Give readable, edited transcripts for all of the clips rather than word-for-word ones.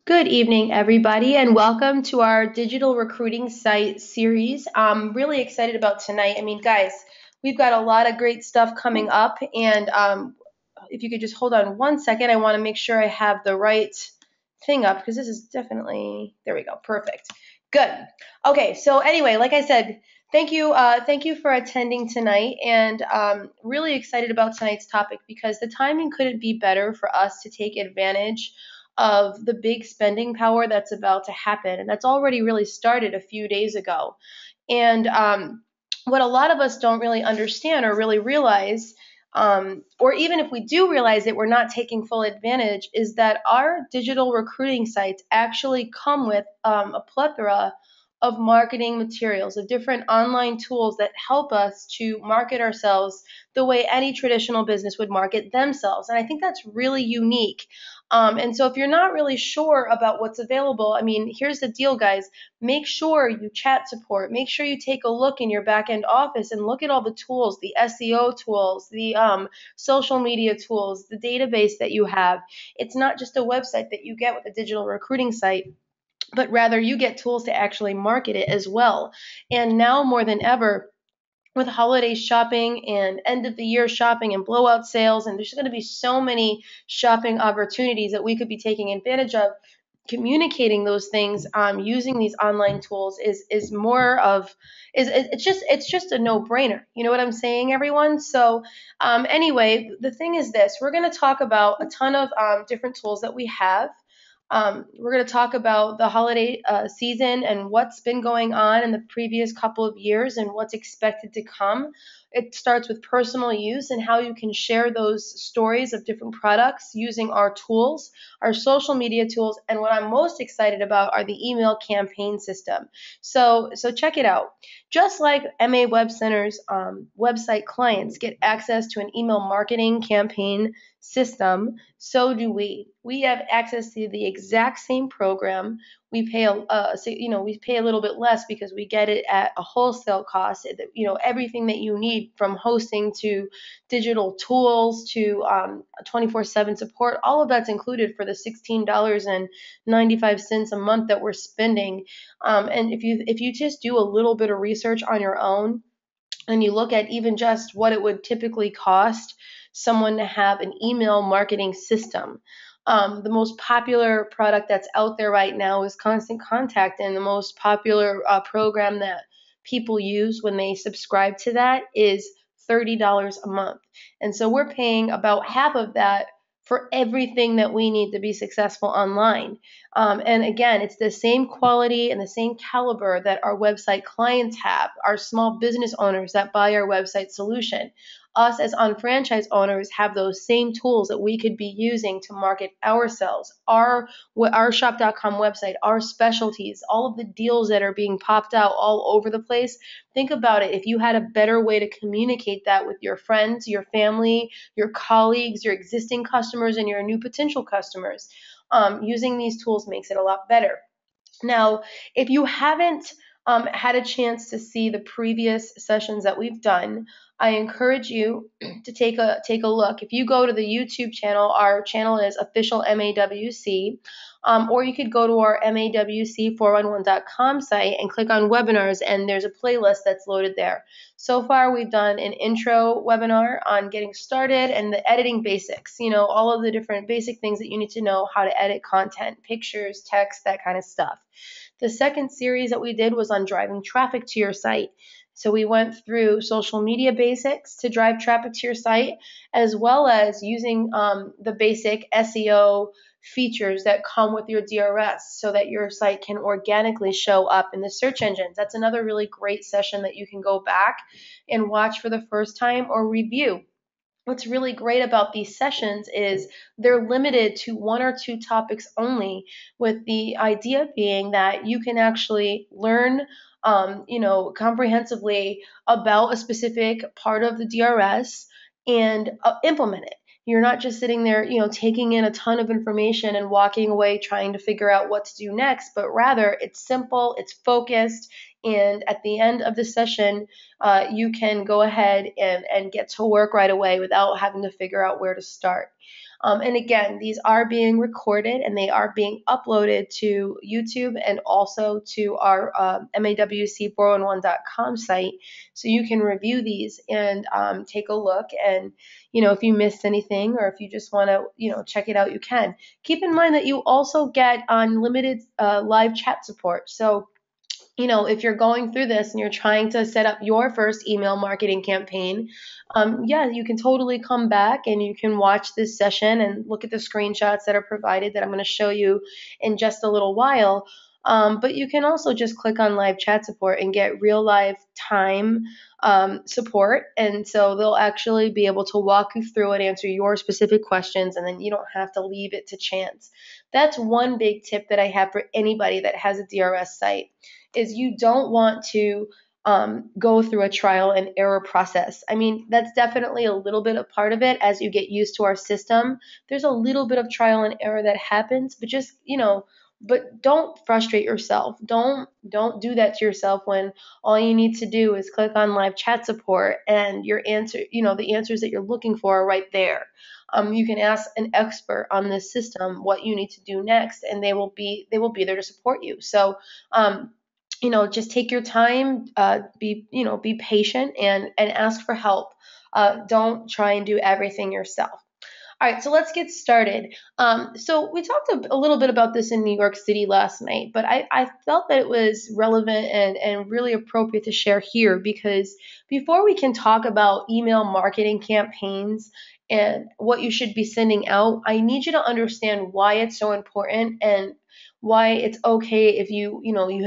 Good evening, everybody, and welcome to our digital recruiting site series. I'm really excited about tonight. I mean, guys, we've got a lot of great stuff coming up, and if you could just hold on one second, I want to make sure I have the right thing up because this is definitely, there we go, perfect. Good. Okay, so anyway, like I said, thank you for attending tonight, and really excited about tonight's topic because the timing couldn't be better for us to take advantage of the big spending power that's about to happen. And that's already really started a few days ago. And what a lot of us don't really understand or really realize, or even if we do realize it, we're not taking full advantage, is that our digital recruiting sites actually come with a plethora of marketing materials, of different online tools that help us to market ourselves the way any traditional business would market themselves. And I think that's really unique. And so if you're not really sure about what's available, I mean, here's the deal, guys. Make sure you chat support. Make sure you take a look in your back end office and look at all the tools, the SEO tools, the social media tools, the database that you have. It's not just a website that you get with a digital recruiting site, but rather you get tools to actually market it as well. And now more than ever, with holiday shopping and end of the year shopping and blowout sales, and there's going to be so many shopping opportunities that we could be taking advantage of. Communicating those things using these online tools is more of is it's just a no-brainer. You know what I'm saying, everyone? So anyway, the thing is this: we're going to talk about a ton of different tools that we have. We're going to talk about the holiday season and what's been going on in the previous couple of years and what's expected to come. It starts with personal use and how you can share those stories of different products using our tools, our social media tools, and what I'm most excited about are the email campaign system. So check it out. Just like MA Web Center's website clients get access to an email marketing campaign system, so do we. We have access to the exact same program. We pay we pay a little bit less because we get it at a wholesale cost. Everything that you need from hosting to digital tools to 24/7 support, all of that's included for the $16.95 a month that we're spending. And if you just do a little bit of research on your own, and you look at even just what it would typically cost someone to have an email marketing system. The most popular product that's out there right now is Constant Contact, and the most popular program that people use when they subscribe to that is $30 a month. And so we're paying about half of that for everything that we need to be successful online. And again, it's the same quality and the same caliber that our website clients have, our small business owners that buy our website solution. Us as unfranchised owners have those same tools that we could be using to market ourselves, our shop.com website, our specialties, all of the deals that are being popped out all over the place. Think about it. If you had a better way to communicate that with your friends, your family, your colleagues, your existing customers, and your new potential customers, using these tools makes it a lot better. Now, if you haven't had a chance to see the previous sessions that we've done, I encourage you to take a look. If you go to the YouTube channel, our channel is official MAWC, or you could go to our MAWC411.com site and click on webinars, and there's a playlist that's loaded there. So far, we've done an intro webinar on getting started and the editing basics, all of the different basic things that you need to know how to edit content, pictures, text, that kind of stuff. The second series that we did was on driving traffic to your site. So we went through social media basics to drive traffic to your site, as well as using the basic SEO features that come with your DRS so that your site can organically show up in the search engines. That's another really great session that you can go back and watch for the first time or review. What's really great about these sessions is they're limited to one or two topics only, with the idea being that you can actually learn comprehensively about a specific part of the DRS and implement it. You're not just sitting there, taking in a ton of information and walking away trying to figure out what to do next, but rather it's simple, it's focused, and at the end of the session, you can go ahead and get to work right away without having to figure out where to start. And again, these are being recorded and they are being uploaded to YouTube and also to our MAWC411.com site. So you can review these and take a look. And, if you missed anything or if you just want to, check it out, you can. Keep in mind that you also get unlimited live chat support. So if you're going through this and you're trying to set up your first email marketing campaign, yeah, you can totally come back and you can watch this session and look at the screenshots that are provided that I'm going to show you in just a little while. But you can also just click on live chat support and get real live time support. And so they'll actually be able to walk you through and answer your specific questions, and then you don't have to leave it to chance. That's one big tip that I have for anybody that has a DRS site is you don't want to go through a trial and error process. I mean, that's definitely a little bit of part of it as you get used to our system. There's a little bit of trial and error that happens, but just, but don't frustrate yourself. Don't do that to yourself when all you need to do is click on live chat support and your answer, the answers that you're looking for are right there. You can ask an expert on this system what you need to do next, and they will be there to support you. So just take your time, be patient and ask for help. Don't try and do everything yourself. All right, so let's get started. So we talked a little bit about this in New York City last night, but I felt that it was relevant and really appropriate to share here because before we can talk about email marketing campaigns and what you should be sending out, I need you to understand why it's so important and why it's okay if you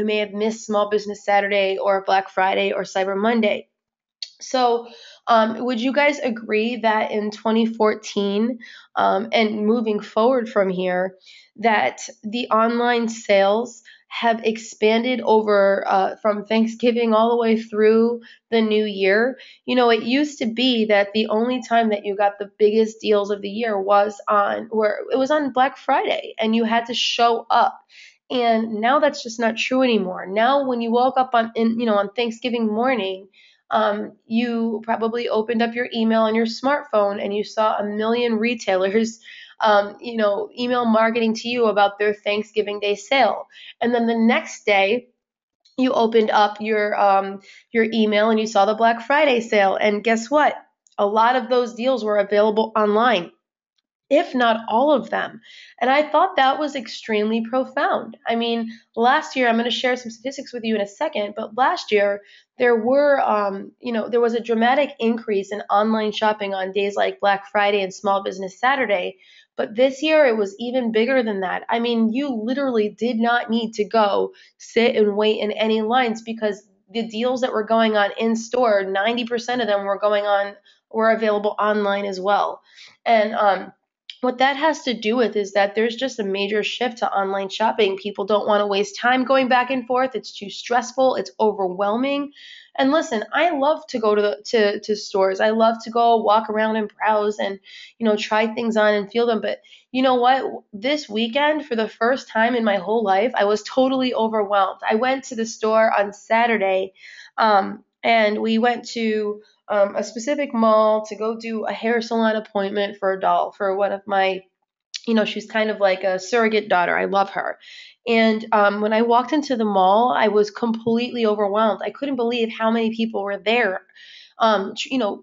may have missed Small Business Saturday or Black Friday or Cyber Monday. So, would you guys agree that in 2014 and moving forward from here, that the online sales have expanded over from Thanksgiving all the way through the new year? It used to be that the only time that you got the biggest deals of the year was on Black Friday, and you had to show up. And now that's just not true anymore. Now, when you woke up on Thanksgiving morning, you probably opened up your email on your smartphone and you saw a million retailers, email marketing to you about their Thanksgiving Day sale. And then the next day, you opened up your email and you saw the Black Friday sale. And guess what? A lot of those deals were available online, if not all of them. And I thought that was extremely profound. I mean, last year, I'm going to share some statistics with you in a second, but last year there there was a dramatic increase in online shopping on days like Black Friday and Small Business Saturday. But this year it was even bigger than that. I mean, you literally did not need to go sit and wait in any lines because the deals that were going on in store, 90% of them were available online as well. And what that has to do with is that there's just a major shift to online shopping. People don't want to waste time going back and forth. It's too stressful. It's overwhelming. And listen, I love to go to stores. I love to go walk around and browse and try things on and feel them. But you know what? This weekend, for the first time in my whole life, I was totally overwhelmed. I went to the store on Saturday, and we went to a specific mall to go do a hair salon appointment for a doll for one of my, she's kind of like a surrogate daughter. I love her. And when I walked into the mall, I was completely overwhelmed. I couldn't believe how many people were there,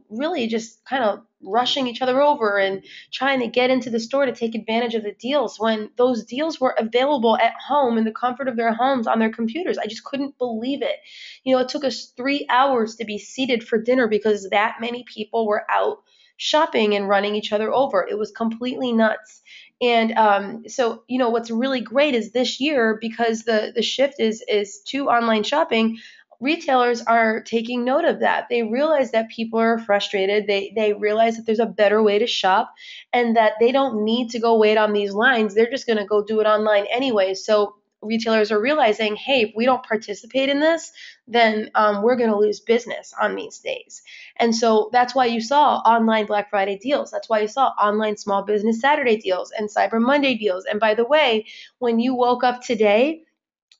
really just kind of rushing each other over and trying to get into the store to take advantage of the deals when those deals were available at home in the comfort of their homes on their computers. I just couldn't believe it. It took us 3 hours to be seated for dinner because that many people were out shopping and running each other over. It was completely nuts. And so, what's really great is this year, because the shift is to online shopping, retailers are taking note of that. They realize that people are frustrated. They realize that there's a better way to shop and that they don't need to go wait on these lines. They're just going to go do it online anyway. So retailers are realizing, hey, if we don't participate in this, then we're going to lose business on these days. And so that's why you saw online Black Friday deals. That's why you saw online Small Business Saturday deals and Cyber Monday deals. And by the way, when you woke up today,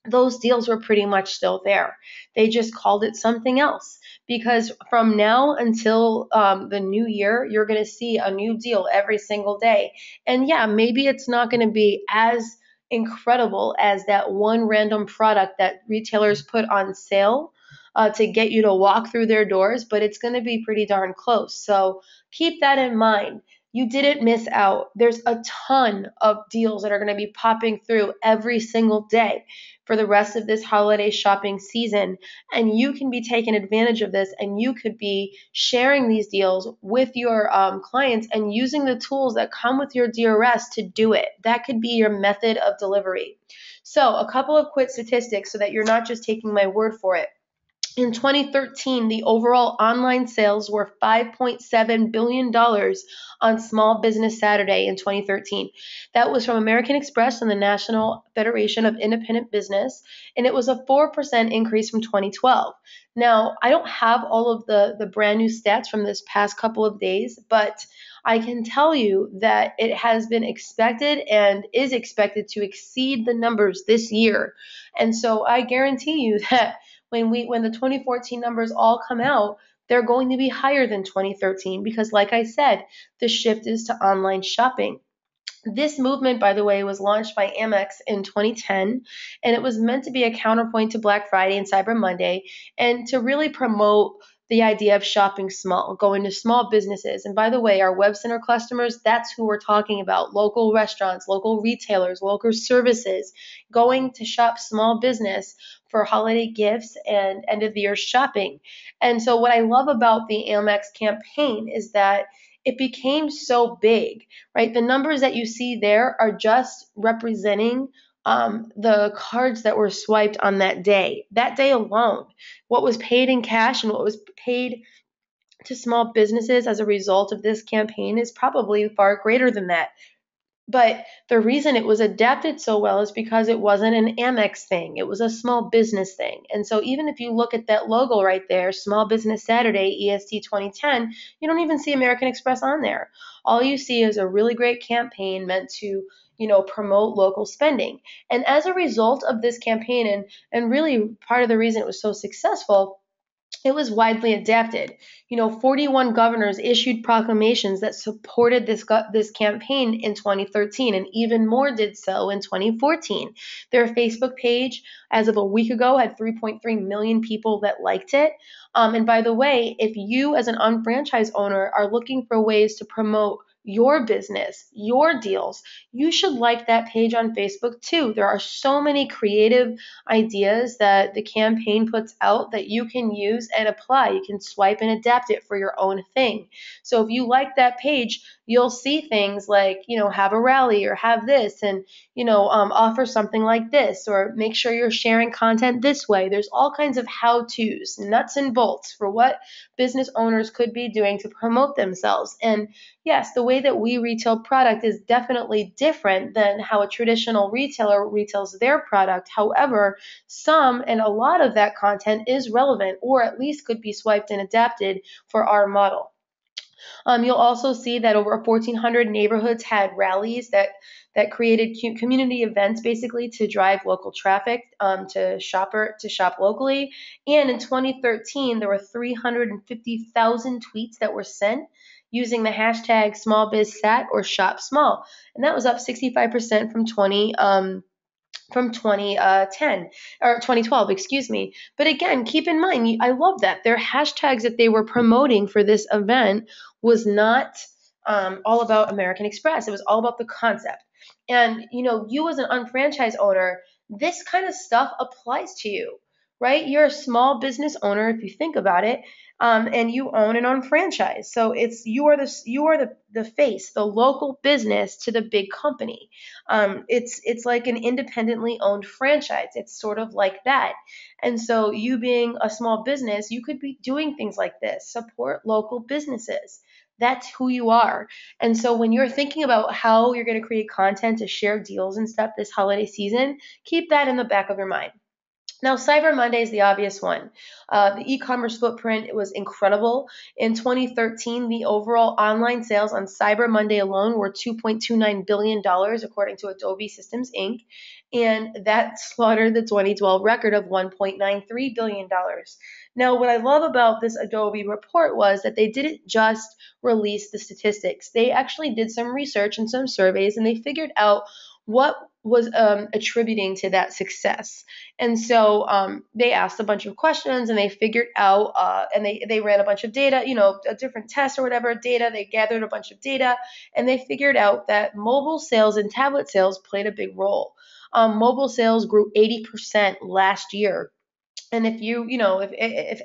those deals were pretty much still there. They just called it something else, because from now until the new year, you're going to see a new deal every single day. And yeah, maybe it's not going to be as incredible as that one random product that retailers put on sale to get you to walk through their doors, but it's going to be pretty darn close. So keep that in mind. You didn't miss out. There's a ton of deals that are going to be popping through every single day for the rest of this holiday shopping season. And you can be taking advantage of this, and you could be sharing these deals with your clients and using the tools that come with your DRS to do it. That could be your method of delivery. So, a couple of quick statistics so that you're not just taking my word for it. In 2013, the overall online sales were $5.7 billion on Small Business Saturday in 2013. That was from American Express and the National Federation of Independent Business, and it was a 4% increase from 2012. Now, I don't have all of the brand new stats from this past couple of days, but I can tell you that it has been expected and is expected to exceed the numbers this year. And so I guarantee you that when the 2014 numbers all come out, they're going to be higher than 2013 because, like I said, the shift is to online shopping. This movement, by the way, was launched by Amex in 2010, and it was meant to be a counterpoint to Black Friday and Cyber Monday, and to really promote the idea of shopping small, going to small businesses. And by the way, our web center customers, that's who we're talking about: local restaurants, local retailers, local services, going to shop small business for holiday gifts and end of the year shopping. And so, what I love about the Amex campaign is that it became so big, right? The numbers that you see there are just representing the cards that were swiped on that day alone. What was paid in cash and what was paid to small businesses as a result of this campaign is probably far greater than that. But the reason it was adapted so well is because it wasn't an Amex thing. It was a small business thing. And so even if you look at that logo right there, Small Business Saturday, EST 2010, you don't even see American Express on there. All you see is a really great campaign meant to, promote local spending. And as a result of this campaign, and really part of the reason it was so successful, it was widely adapted. 41 governors issued proclamations that supported this campaign in 2013, and even more did so in 2014. Their Facebook page, as of a week ago, had 3.3 million people that liked it. And by the way, if you as an unfranchised owner are looking for ways to promote your business, your deals, you should like that page on Facebook too. There are so many creative ideas that the campaign puts out that you can use and apply. You can swipe and adapt it for your own thing. So if you like that page, you'll see things like, have a rally or have this, and, offer something like this, or make sure you're sharing content this way. There's all kinds of how-tos, nuts and bolts for what business owners could be doing to promote themselves. And yes, the way that we retail product is definitely different than how a traditional retailer retails their product. However, some and a lot of that content is relevant, or at least could be swiped and adapted for our model. You'll also see that over 1,400 neighborhoods had rallies that created community events, basically to drive local traffic to shop locally. And in 2013, there were 350,000 tweets that were sent using the hashtag SmallBizSat or Shop Small, and that was up 65% from 2010 or 2012, excuse me. But again, keep in mind, I love that their hashtags that they were promoting for this event was not all about American Express. It was all about the concept. And you as an unfranchised owner, this kind of stuff applies to you, right? You're a small business owner if you think about it, and you own and own franchise. So you are the face, the local business to the big company. It's like an independently owned franchise. It's sort of like that. And so you being a small business, you could be doing things like this. Support local businesses. That's who you are. And so when you're thinking about how you're going to create content to share deals and stuff this holiday season, keep that in the back of your mind. Now, Cyber Monday is the obvious one. The e-commerce footprint, it was incredible. In 2013, the overall online sales on Cyber Monday alone were $2.29 billion, according to Adobe Systems Inc., and that slaughtered the 2012 record of $1.93 billion. Now, what I love about this Adobe report was that they didn't just release the statistics. They actually did some research and some surveys, and they figured out what was attributing to that success. And so they asked a bunch of questions and they figured out, and they ran a bunch of data, a different test or whatever data. They gathered a bunch of data and they figured out that mobile sales and tablet sales played a big role. Mobile sales grew 80% last year. And if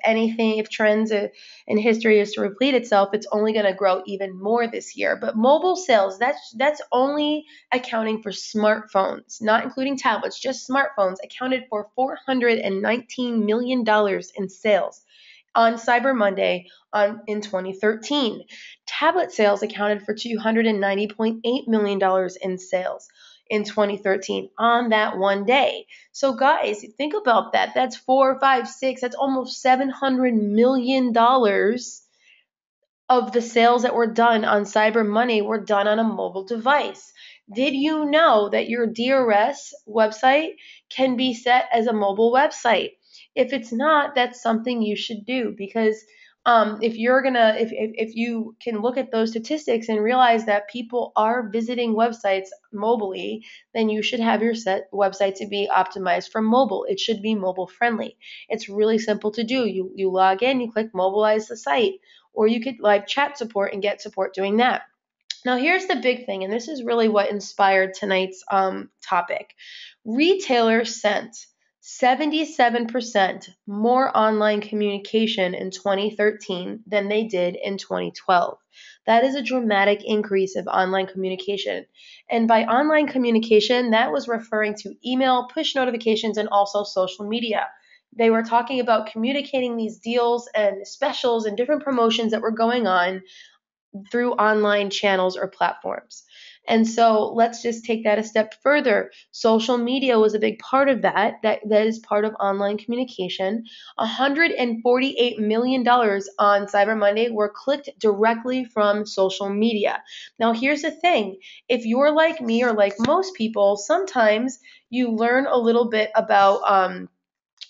anything, if trends in history is to repeat itself, it's only going to grow even more this year. But mobile sales, that's only accounting for smartphones, not including tablets, just smartphones, accounted for $419 million in sales on Cyber Monday in 2013. Tablet sales accounted for $290.8 million in sales in 2013 on that one day. So guys, think about that. That's 4, 5, 6, that's almost $700 million of the sales that were done on Cyber Monday were done on a mobile device. Did you know that your DRS website can be set as a mobile website? If it's not, that's something you should do, because if you can look at those statistics and realize that people are visiting websites mobilely, then you should have your website to be optimized for mobile. It should be mobile friendly. It's really simple to do. You log in, you click mobilize the site, or you could live chat support and get support doing that. Now, here's the big thing, and this is really what inspired tonight's topic. Retailers sent 77% more online communication in 2013 than they did in 2012. That is a dramatic increase of online communication. And by online communication, that was referring to email, push notifications, and also social media. They were talking about communicating these deals and specials and different promotions that were going on through online channels or platforms. And so let's just take that a step further. Social media was a big part of that. That is part of online communication. $148 million on Cyber Monday were clicked directly from social media. Now, here's the thing. If you're like me or like most people, sometimes you learn a little bit about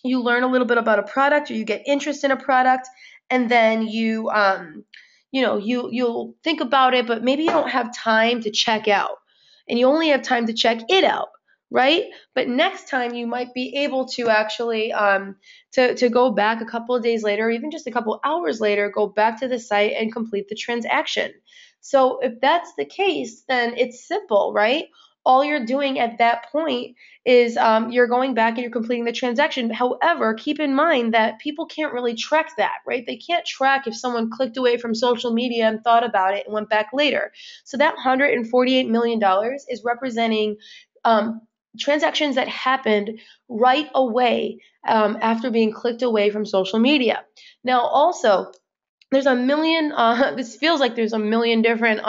a product, or you get interest in a product, and then you'll think about it, but maybe you don't have time to check out, and you only have time to check it out, right? But next time you might be able to actually to go back a couple of days later, or even just a couple hours later, go back to the site and complete the transaction. So if that's the case, then it's simple, right? All you're doing at that point is you're going back and you're completing the transaction. However, keep in mind that people can't really track that, right? They can't track if someone clicked away from social media and thought about it and went back later. So that $148 million is representing transactions that happened right away after being clicked away from social media. Now, also, there's a million, this feels like there's a million different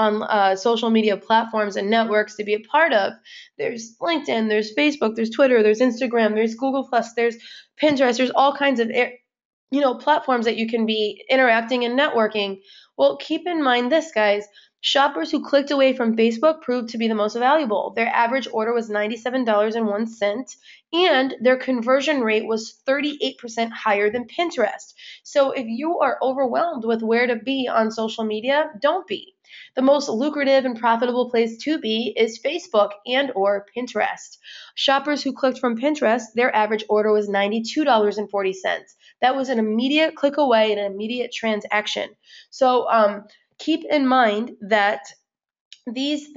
social media platforms and networks to be a part of. There's LinkedIn, there's Facebook, there's Twitter, there's Instagram, there's Google+, there's Pinterest, there's all kinds of platforms that you can be interacting and networking. Well, keep in mind this, guys. Shoppers who clicked away from Facebook proved to be the most valuable. Their average order was $97.01, and their conversion rate was 38% higher than Pinterest. So if you are overwhelmed with where to be on social media, don't be. The most lucrative and profitable place to be is Facebook and or Pinterest. Shoppers who clicked from Pinterest, their average order was $92.40. That was an immediate click away and an immediate transaction. So keep in mind that these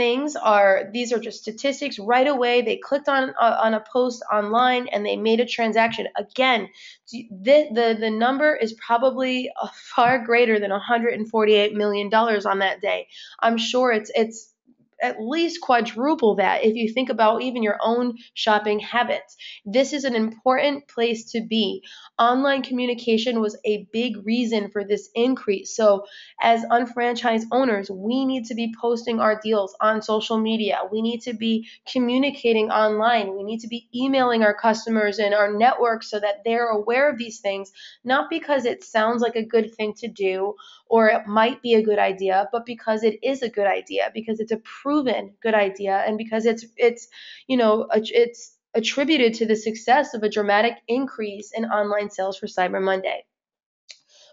are just statistics right away. They clicked on a post online and they made a transaction. Again, the number is probably far greater than $148 million on that day. I'm sure it's at least quadruple that if you think about even your own shopping habits. This is an important place to be. Online communication was a big reason for this increase. So, as unfranchised owners, we need to be posting our deals on social media. We need to be communicating online. We need to be emailing our customers and our network so that they're aware of these things, not because it sounds like a good thing to do or it might be a good idea, but because it is a good idea, because it's a proven good idea, and because it's attributed to the success of a dramatic increase in online sales for Cyber Monday.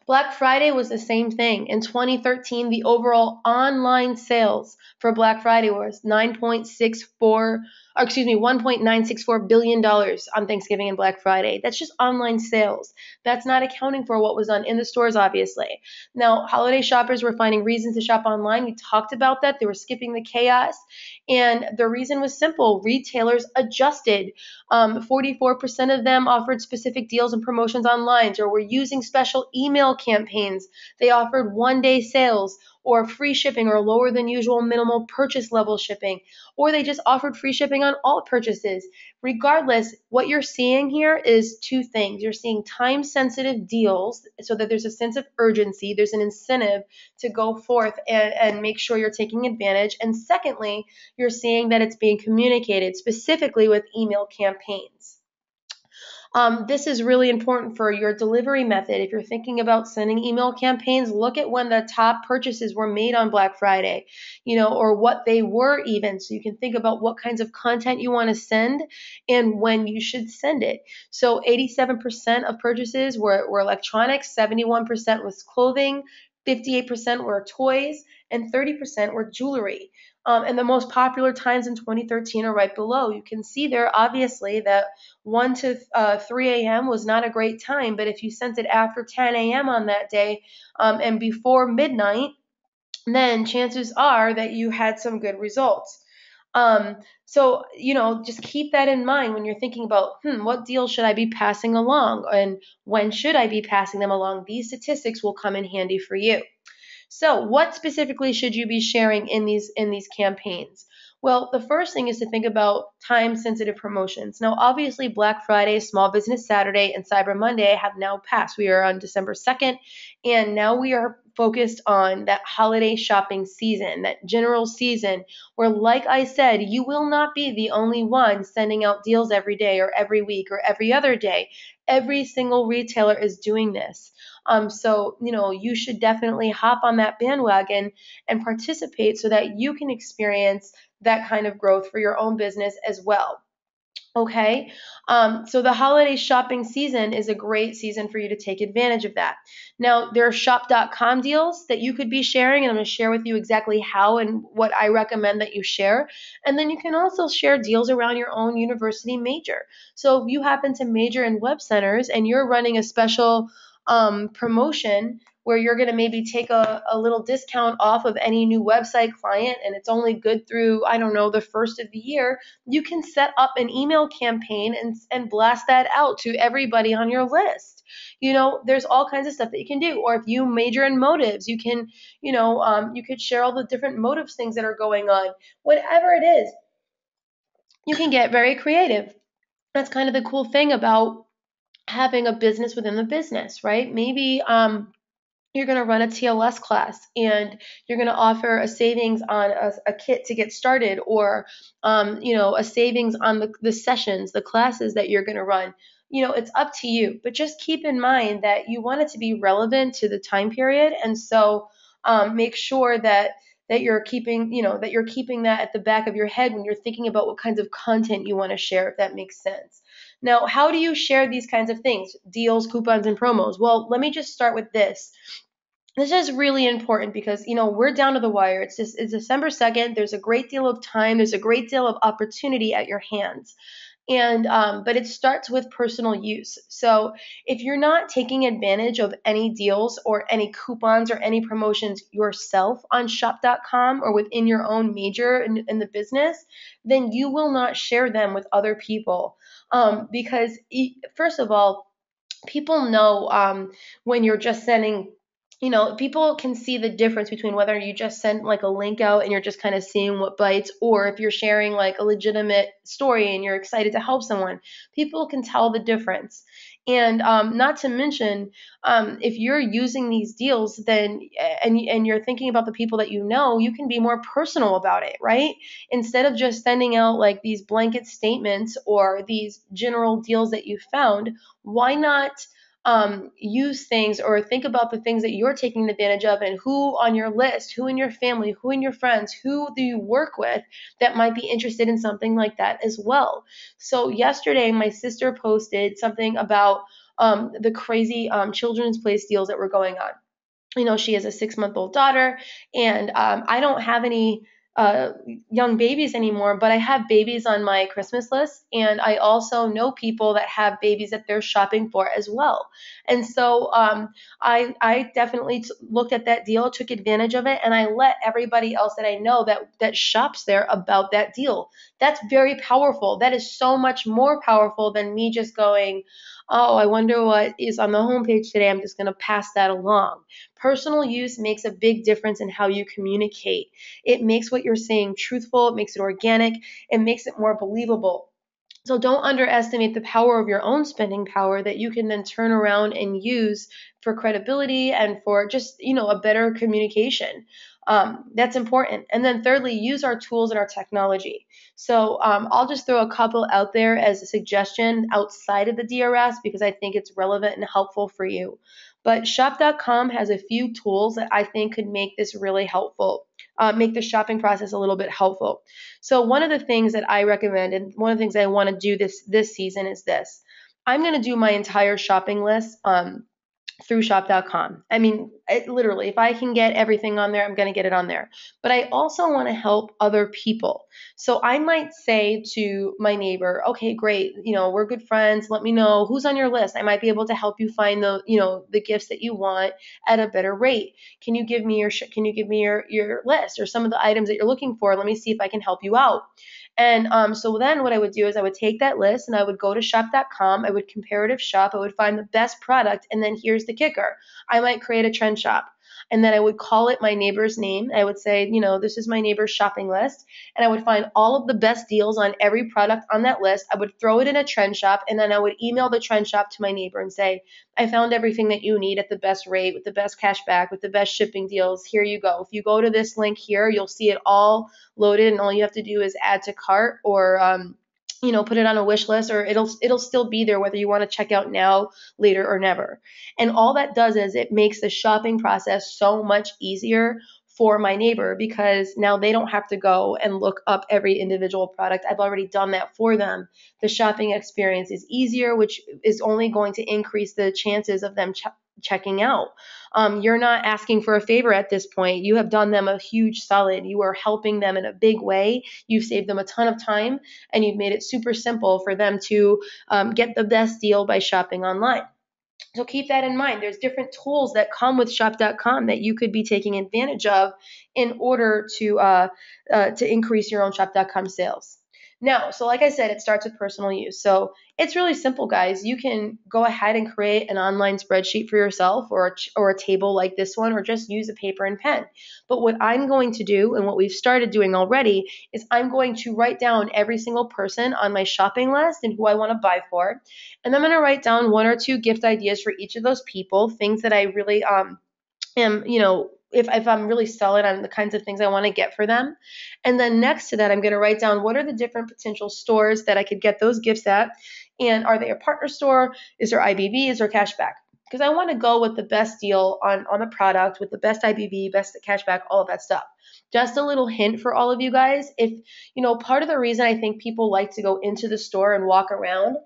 Black Friday was the same thing. In 2013, the overall online sales for Black Friday was $1.964 billion on Thanksgiving and Black Friday. That's just online sales. That's not accounting for what was done in the stores, obviously. Now, holiday shoppers were finding reasons to shop online. We talked about that. They were skipping the chaos. And the reason was simple. Retailers adjusted. 44% of them offered specific deals and promotions online, or were using special email campaigns. They offered one-day sales or free shipping or lower than usual minimal purchase level shipping, or they just offered free shipping on all purchases. Regardless, what you're seeing here is two things. You're seeing time-sensitive deals so that there's a sense of urgency. There's an incentive to go forth and make sure you're taking advantage. And secondly, you're seeing that it's being communicated specifically with email campaigns. This is really important for your delivery method. If you're thinking about sending email campaigns, look at when the top purchases were made on Black Friday, or what they were even. So you can think about what kinds of content you want to send and when you should send it. So 87% of purchases were electronics, 71% was clothing, 58% were toys, and 30% were jewelry. And the most popular times in 2013 are right below. You can see there, obviously, that 1 to 3 a.m. was not a great time, but if you sent it after 10 a.m. on that day and before midnight, then chances are that you had some good results. So, just keep that in mind when you're thinking about, what deals should I be passing along and when should I be passing them along? These statistics will come in handy for you. So, what specifically should you be sharing in these campaigns? Well, the first thing is to think about time-sensitive promotions. Now, obviously, Black Friday, Small Business Saturday, and Cyber Monday have now passed. We are on December 2nd, and now we are focused on that holiday shopping season, that general season, where, like I said, you will not be the only one sending out deals every day or every week or every other day. Every single retailer is doing this. So, you should definitely hop on that bandwagon and participate so that you can experience that kind of growth for your own business as well. Okay, so the holiday shopping season is a great season for you to take advantage of that. Now, there are shop.com deals that you could be sharing, and I'm going to share with you exactly how and what I recommend that you share. And then you can also share deals around your own university major. So if you happen to major in web centers and you're running a special promotion where you're going to maybe take a little discount off of any new website client and it's only good through, I don't know, the first of the year, you can set up an email campaign and blast that out to everybody on your list. There's all kinds of stuff that you can do. Or if you major in motives, you can, you could share all the different motives things that are going on. Whatever it is, you can get very creative. That's kind of the cool thing about having a business within the business, right? Maybe you're going to run a TLS class and you're going to offer a savings on a kit to get started, or a savings on the sessions, the classes that you're going to run. It's up to you, but just keep in mind that you want it to be relevant to the time period, and so make sure that you're keeping that at the back of your head when you're thinking about what kinds of content you want to share, if that makes sense. Now, how do you share these kinds of things? Deals, coupons, and promos. Well, let me just start with this. This is really important because, we're down to the wire. It's December 2nd. There's a great deal of time. There's a great deal of opportunity at your hands. And but it starts with personal use. So if you're not taking advantage of any deals or any coupons or any promotions yourself on shop.com or within your own major in the business, then you will not share them with other people. Because first of all, people know when you're just sending people can see the difference between whether you just send like a link out and you're just kind of seeing what bites, or if you're sharing like a legitimate story and you're excited to help someone. People can tell the difference. And not to mention, if you're using these deals, then and you're thinking about the people that you can be more personal about it, right? Instead of just sending out like these blanket statements or these general deals that you found, why not use things or think about the things that you're taking advantage of, and who on your list, who in your family, who in your friends, who do you work with that might be interested in something like that as well. So yesterday, my sister posted something about the crazy children's place deals that were going on. She has a 6-month-old daughter, and I don't have any uh, young babies anymore, but I have babies on my Christmas list, and I also know people that have babies that they're shopping for as well. And so I definitely looked at that deal, took advantage of it, and I let everybody else that I know that shops there about that deal. That's very powerful. That is so much more powerful than me just going, oh, I wonder what is on the homepage today. I'm just going to pass that along. Personal use makes a big difference in how you communicate. It makes what you're saying truthful, it makes it organic, it makes it more believable. So don't underestimate the power of your own spending power that you can then turn around and use for credibility and for just, a better communication. That's important. And then thirdly, use our tools and our technology. So I'll just throw a couple out there as a suggestion outside of the DRS because I think it's relevant and helpful for you. But shop.com has a few tools that I think could make this really helpful, make the shopping process a little bit helpful. So one of the things that I recommend, and one of the things I want to do this season is this. I'm going to do my entire shopping list through shop.com. I mean, literally, if I can get everything on there, I'm going to get it on there. But I also want to help other people. So I might say to my neighbor, okay, great, we're good friends. Let me know who's on your list. I might be able to help you find the gifts that you want at a better rate. Can you give me your list or some of the items that you're looking for? Let me see if I can help you out. And so then what I would do is I would take that list and I would go to shop.com. I would comparative shop. I would find the best product. And then here's the kicker. I might create a trend shop. And then I would call it my neighbor's name. I would say, this is my neighbor's shopping list. And I would find all of the best deals on every product on that list. I would throw it in a trend shop. And then I would email the trend shop to my neighbor and say, I found everything that you need at the best rate, with the best cash back, with the best shipping deals. Here you go. If you go to this link here, you'll see it all loaded, and all you have to do is add to cart or put it on a wish list, or it'll still be there whether you want to check out now, later, or never. And all that does is it makes the shopping process so much easier for my neighbor, because now they don't have to go and look up every individual product. I've already done that for them. The shopping experience is easier, which is only going to increase the chances of them checking out. You're not asking for a favor at this point. You have done them a huge solid. You are helping them in a big way. You've saved them a ton of time, and you've made it super simple for them to get the best deal by shopping online. So keep that in mind. There's different tools that come with shop.com that you could be taking advantage of in order to increase your own shop.com sales. Now, so like I said, it starts with personal use. So it's really simple, guys. You can go ahead and create an online spreadsheet for yourself, or a table like this one, or just use a paper and pen. But what I'm going to do, and what we've started doing already, is I'm going to write down every single person on my shopping list and who I want to buy for. And I'm going to write down 1 or 2 gift ideas for each of those people, things that I really am, if I'm really solid on the kinds of things I want to get for them. And then next to that, I'm going to write down what are the different potential stores that I could get those gifts at. And are they a partner store? Is there IBB? Is there cashback? Because I want to go with the best deal on the product, with the best IBB, best cashback, all of that stuff. Just a little hint for all of you guys. If, part of the reason I think people like to go into the store and walk around,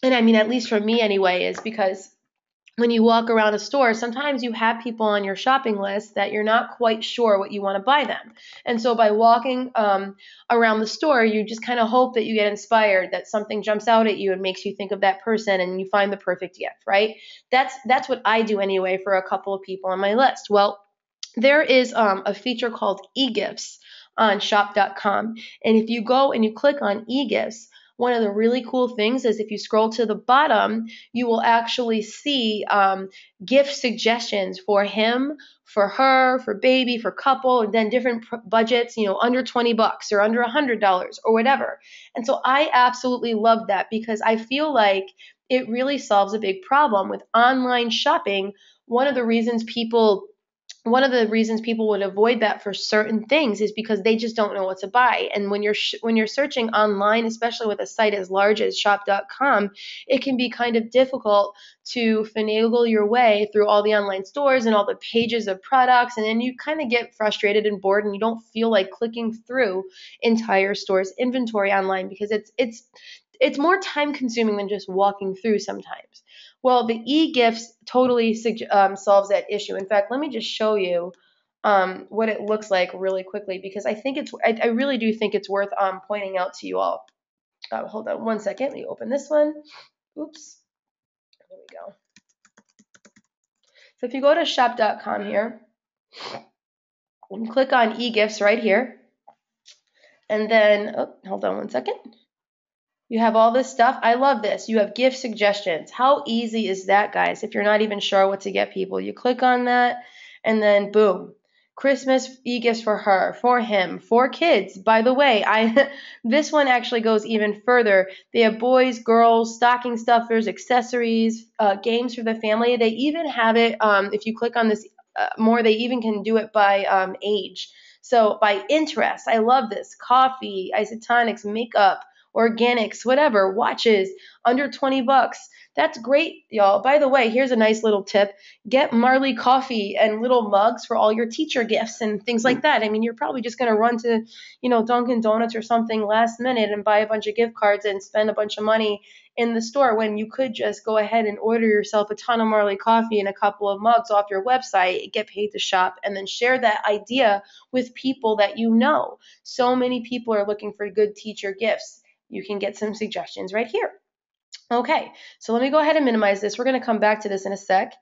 and I mean, at least for me anyway, is because when you walk around a store, sometimes you have people on your shopping list that you're not quite sure what you want to buy them. And so by walking around the store, you just kind of hope that you get inspired, that something jumps out at you and makes you think of that person, and you find the perfect gift, right? That's what I do anyway for a couple of people on my list. Well, there is a feature called eGifts on shop.com. And if you go and you click on eGifts, one of the really cool things is if you scroll to the bottom, you will actually see gift suggestions for him, for her, for baby, for couple, and then different budgets, under $20 or under $100 or whatever. And so I absolutely love that because I feel like it really solves a big problem with online shopping. One of the reasons people would avoid that for certain things is because they just don't know what to buy. And when you're searching online, especially with a site as large as shop.com, it can be kind of difficult to finagle your way through all the online stores and all the pages of products, and then you kind of get frustrated and bored and you don't feel like clicking through entire stores inventory online because it's more time consuming than just walking through sometimes. Well, the e-gifts totally solves that issue. In fact, let me just show you what it looks like really quickly because I really do think it's worth pointing out to you all. Hold on one second. Let me open this one. Oops. There we go. So if you go to shop.com here, and click on e-gifts right here, and then, hold on one second. You have all this stuff. I love this. You have gift suggestions. How easy is that, guys? If you're not even sure what to get people, you click on that and then boom. Christmas e-gifts for her, for him, for kids. By the way, this one actually goes even further. They have boys, girls, stocking stuffers, accessories, games for the family. They even have it, if you click on this more, they even can do it by age. So by interest. I love this. Coffee, isotonics, makeup, organics, whatever, watches, under $20. That's great, y'all. By the way, here's a nice little tip. Get Marley coffee and little mugs for all your teacher gifts and things like that. I mean, you're probably just going to run to, Dunkin' Donuts or something last minute and buy a bunch of gift cards and spend a bunch of money in the store when you could just go ahead and order yourself a ton of Marley coffee and a couple of mugs off your website, get paid to shop, and then share that idea with people that you know. So many people are looking for good teacher gifts. You can get some suggestions right here. Okay, so let me go ahead and minimize this. We're going to come back to this in a sec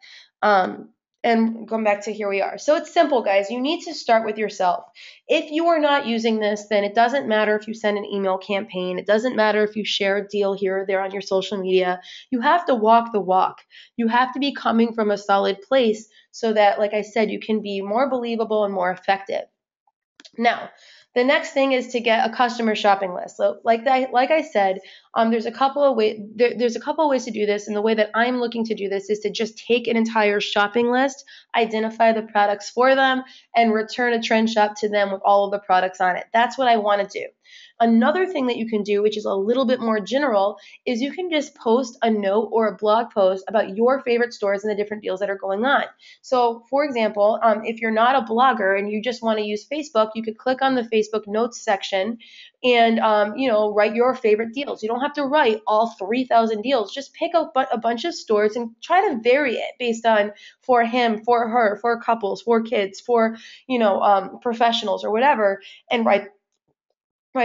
and come back to here we are. So it's simple, guys. You need to start with yourself. If you are not using this, then it doesn't matter if you send an email campaign. It doesn't matter if you share a deal here or there on your social media. You have to walk the walk. You have to be coming from a solid place so that, like I said, you can be more believable and more effective. Now, the next thing is to get a customer shopping list. So, like I said, there's a couple of ways. There's a couple of ways to do this, and the way that I'm looking to do this is to just take an entire shopping list, identify the products for them, and return a trend shop to them with all of the products on it. That's what I want to do. Another thing that you can do, which is a little bit more general, is you can just post a note or a blog post about your favorite stores and the different deals that are going on. So, for example, if you're not a blogger and you just want to use Facebook, you could click on the Facebook notes section and, write your favorite deals. You don't have to write all 3,000 deals. Just pick a bunch of stores and try to vary it based on for him, for her, for couples, for kids, for, professionals or whatever, and write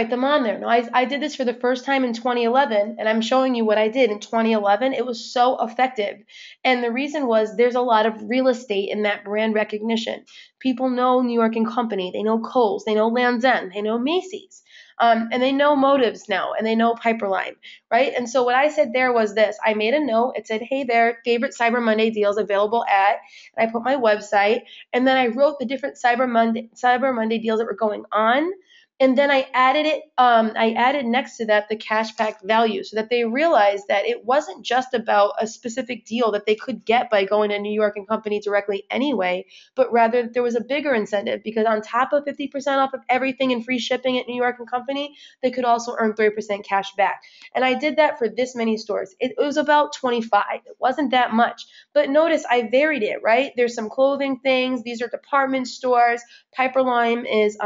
them on there. Now, I did this for the first time in 2011, and I'm showing you what I did in 2011. It was so effective. And the reason was there's a lot of real estate in that brand recognition. People know New York & Company. They know Kohl's. They know Lands' End. They know Macy's. And they know Motives now, and they know Piperline, right? And so what I said there was this. I made a note. It said, hey there, favorite Cyber Monday deals available at, and I put my website, and then I wrote the different Cyber Monday deals that were going on. And then I added next to that the cashback value so that they realized that it wasn't just about a specific deal that they could get by going to New York & Company directly anyway, but rather that there was a bigger incentive because on top of 50% off of everything and free shipping at New York & Company, they could also earn 30% cash back. And I did that for this many stores. It was about 25. It wasn't that much. But notice I varied it, right? There's some clothing things. These are department stores. Piperline is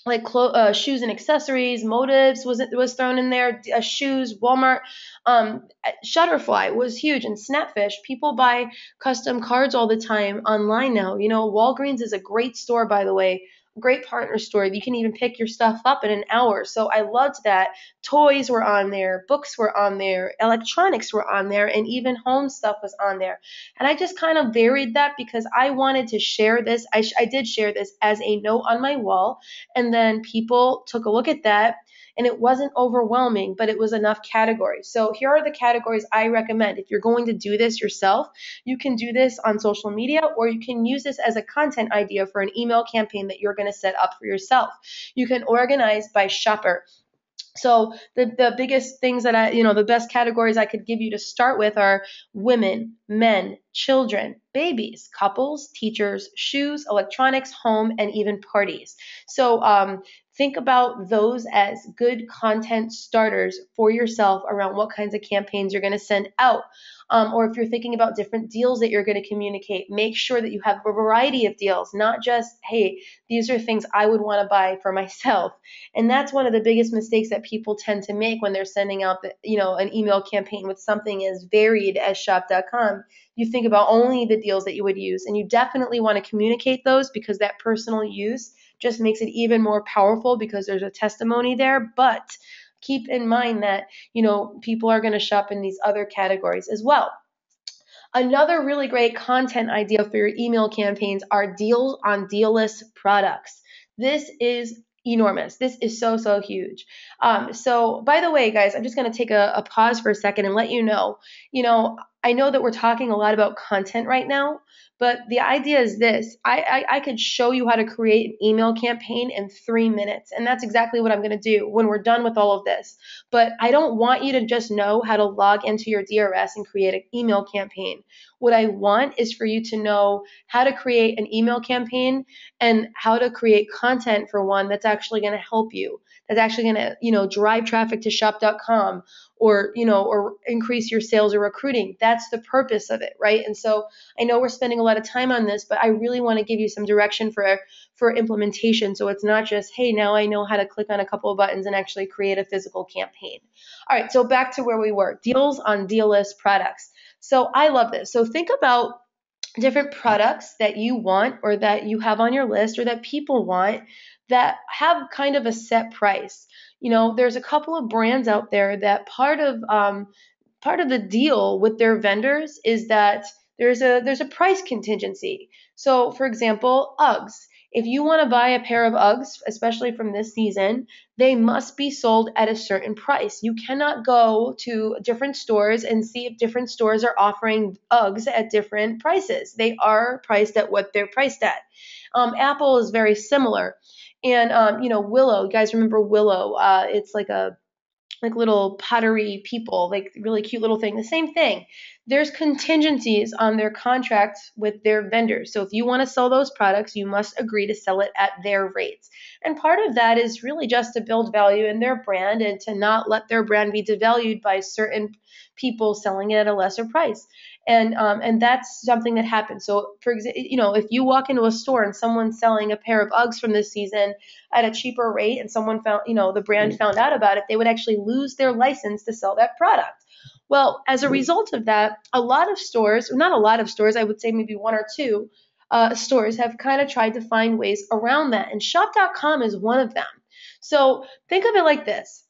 like shoes and accessories. Motives was thrown in there. Shoes. Walmart. Shutterfly was huge, and Snapfish. People buy custom cards all the time online now. Walgreens is a great store, by the way. Great partner store. You can even pick your stuff up in an hour. So I loved that. Toys were on there, books were on there, electronics were on there, and even home stuff was on there. And I just kind of varied that because I wanted to share this. I did share this as a note on my wall, and then people took a look at that and it wasn't overwhelming, but it was enough categories. So here are the categories I recommend. If you're going to do this yourself, you can do this on social media, or you can use this as a content idea for an email campaign that you're going to set up for yourself. You can organize by shopper. So the biggest things that the best categories I could give you to start with are women, men, children, babies, couples, teachers, shoes, electronics, home, and even parties. So think about those as good content starters for yourself around what kinds of campaigns you're going to send out. Or if you're thinking about different deals that you're going to communicate, make sure that you have a variety of deals, not just, hey, these are things I would want to buy for myself. And that's one of the biggest mistakes that people tend to make when they're sending out an email campaign with something as varied as shop.com. You think about only the deals that you would use, and you definitely want to communicate those, because that personal use just makes it even more powerful because there's a testimony there. But keep in mind that, people are going to shop in these other categories as well. Another really great content idea for your email campaigns are deals on deal list products. This is enormous. This is so, so huge. So by the way, guys, I'm just going to take a pause for a second and let I know that we're talking a lot about content right now, but the idea is this. I could show you how to create an email campaign in 3 minutes, and that's exactly what I'm going to do when we're done with all of this. But I don't want you to just know how to log into your DRS and create an email campaign. What I want is for you to know how to create an email campaign and how to create content for one that's actually going to help you, that's actually going to, drive traffic to shop.com, or increase your sales or recruiting. That's the purpose of it, right? And so I know we're spending a lot of time on this, but I really want to give you some direction for implementation. So it's not just, hey, now I know how to click on a couple of buttons and actually create a physical campaign. All right, so back to where we were, deals on deal list products. So I love this. So think about different products that you want, or that you have on your list, or that people want, that have kind of a set price. There's a couple of brands out there that part of the deal with their vendors is that there's a price contingency. So for example, Uggs. If you want to buy a pair of Uggs, especially from this season, they must be sold at a certain price. You cannot go to different stores and see if different stores are offering Uggs at different prices. They are priced at what they're priced at. Apple is very similar. And, Willow, you guys remember Willow? It's like little pottery people, like really cute little thing. The same thing. There's contingencies on their contracts with their vendors. So if you want to sell those products, you must agree to sell it at their rates. And part of that is really just to build value in their brand and to not let their brand be devalued by certain people selling it at a lesser price. And that's something that happens. So for example, if you walk into a store and someone's selling a pair of Uggs from this season at a cheaper rate, and someone found, the brand found out about it, they would actually lose their license to sell that product. Well, as a result of that, a lot of stores, not a lot of stores, I would say maybe one or two stores have kind of tried to find ways around that. And shop.com is one of them. So think of it like this.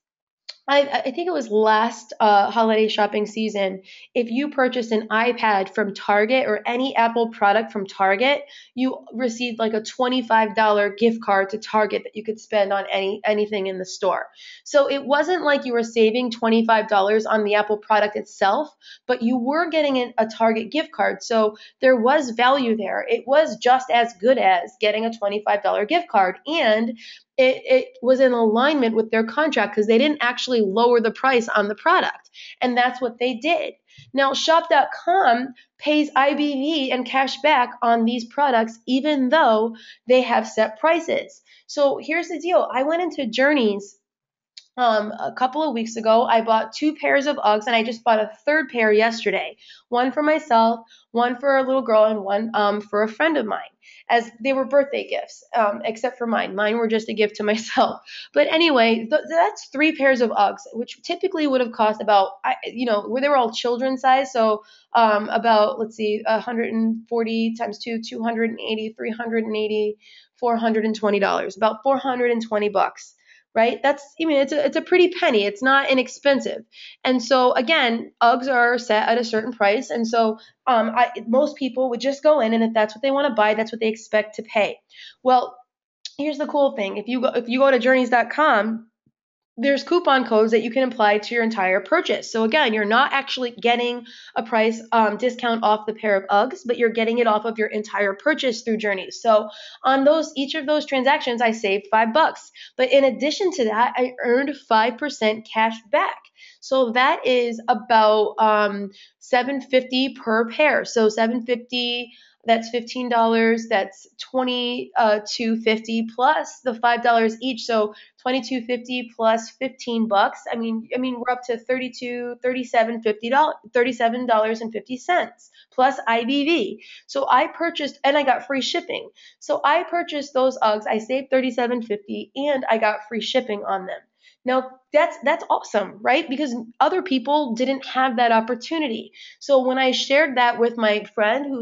I think it was last holiday shopping season. If you purchased an iPad from Target or any Apple product from Target, you received like a $25 gift card to Target that you could spend on anything in the store. So it wasn't like you were saving $25 on the Apple product itself, but you were getting a Target gift card. So there was value there. It was just as good as getting a $25 gift card. And it was in alignment with their contract, because they didn't actually lower the price on the product. And that's what they did. Now, shop.com pays IBV and cash back on these products, even though they have set prices. So here's the deal. I went into Journeys a couple of weeks ago. I bought 2 pairs of Uggs, and I just bought a third pair yesterday. One for myself, one for a little girl, and one for a friend of mine, as they were birthday gifts, except for mine. Mine were just a gift to myself. But anyway, that's 3 pairs of Uggs, which typically would have cost about, where they were all children's size. So about, let's see, 140 times 2, 280, 380, $420, about $420. Right? It's a pretty penny. It's not inexpensive. And so again, Uggs are set at a certain price. And so most people would just go in, and if that's what they want to buy, that's what they expect to pay. Well, here's the cool thing. If you go to journeys.com, there's coupon codes that you can apply to your entire purchase. So again, you're not actually getting a price discount off the pair of Uggs, but you're getting it off of your entire purchase through Journeys. So on each of those transactions, I saved $5. But in addition to that, I earned 5% cash back. So that is about $7.50 per pair. So $7.50. That's $15. That's $22.50 plus the $5 each. So $22.50 plus $15. I mean, we're up to $37.50 plus IBV. So I purchased, and I got free shipping. So I purchased those Uggs. I saved $37.50, and I got free shipping on them. Now that's awesome, right? Because other people didn't have that opportunity. So when I shared that with my friend who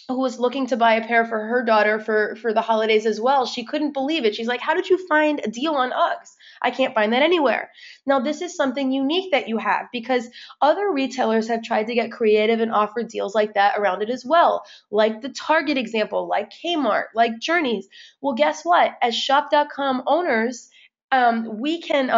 was looking to buy a pair for her daughter for the holidays as well. She couldn't believe it. She's like, "How did you find a deal on Uggs? I can't find that anywhere." Now, this is something unique that you have because other retailers have tried to get creative and offer deals like that around it as well, like the Target example, like Kmart, like Journeys. Well, guess what? As shop.com owners, we can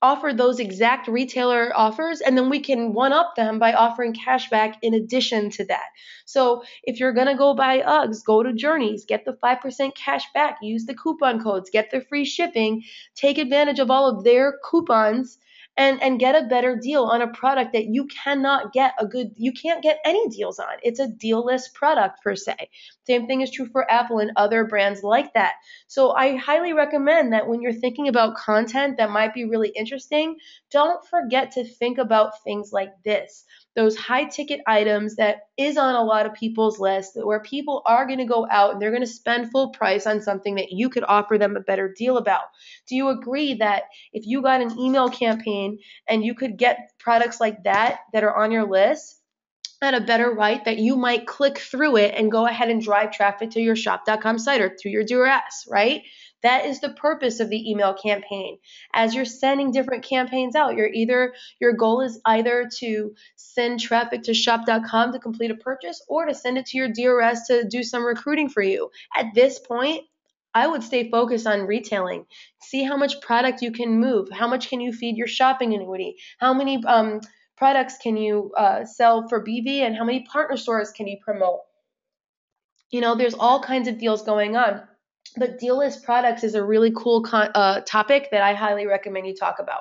offer those exact retailer offers, and then we can one up them by offering cash back in addition to that. So if you're going to go buy Uggs, go to Journeys, get the 5% cash back, use the coupon codes, get the free shipping, take advantage of all of their coupons, and get a better deal on a product that you can't get any deals on. It's a deal-less product per se. Same thing is true for Apple and other brands like that. So I highly recommend that when you're thinking about content that might be really interesting, don't forget to think about things like this. Those high ticket items that is on a lot of people's list where people are going to go out and they're going to spend full price on something that you could offer them a better deal about. Do you agree that if you got an email campaign and you could get products like that are on your list at a better rate, that you might click through it and go ahead and drive traffic to your shop.com site or through your DRS, right? That is the purpose of the email campaign. As you're sending different campaigns out, your goal is either to send traffic to shop.com to complete a purchase or to send it to your DRS to do some recruiting for you. At this point, I would stay focused on retailing. See how much product you can move. How much can you feed your shopping annuity? How many products can you sell for BV, and how many partner stores can you promote? There's all kinds of deals going on. But deal-less products is a really cool topic that I highly recommend you talk about.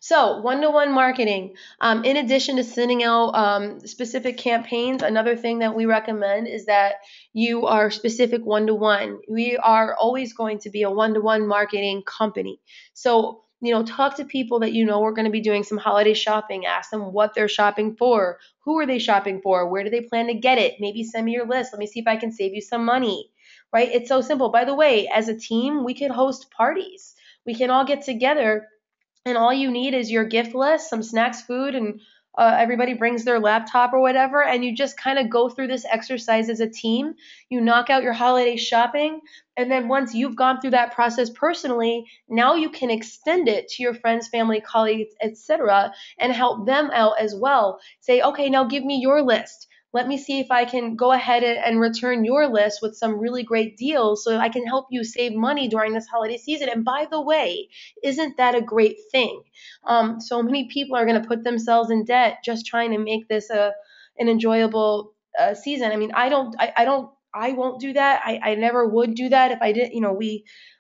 So one-to-one marketing. In addition to sending out specific campaigns, another thing that we recommend is that you are specific one-to-one. We are always going to be a one-to-one marketing company. So talk to people that are going to be doing some holiday shopping. Ask them what they're shopping for. Who are they shopping for? Where do they plan to get it? Maybe send me your list. Let me see if I can save you some money. Right? It's so simple. By the way, as a team, we could host parties. We can all get together, and all you need is your gift list, some snacks, food, and everybody brings their laptop or whatever, and you just kind of go through this exercise as a team. You knock out your holiday shopping, and then once you've gone through that process personally, now you can extend it to your friends, family, colleagues, etc., and help them out as well. Say, okay, now give me your list. Let me see if I can go ahead and return your list with some really great deals so I can help you save money during this holiday season. And by the way, isn't that a great thing? So many people are going to put themselves in debt just trying to make this an enjoyable season. I mean, I won't do that. I never would do that if I did.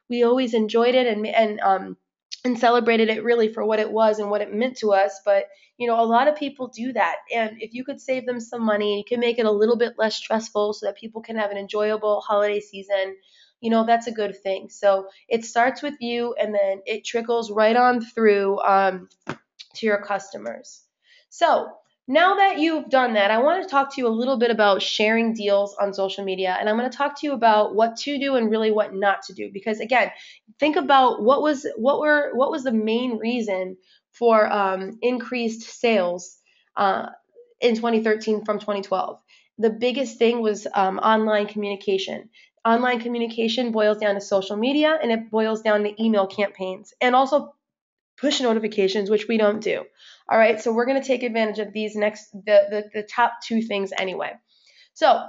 We always enjoyed it and celebrated it really for what it was and what it meant to us. But a lot of people do that. And if you could save them some money, you can make it a little bit less stressful so that people can have an enjoyable holiday season. That's a good thing. So it starts with you, and then it trickles right on through to your customers. So now that you've done that, I want to talk to you a little bit about sharing deals on social media, and I'm going to talk to you about what to do and really what not to do. Because again, think about what was the main reason for increased sales in 2013 from 2012. The biggest thing was online communication. Online communication boils down to social media, and it boils down to email campaigns and also push notifications, which we don't do. All right, so we're going to take advantage of these the top two things anyway. So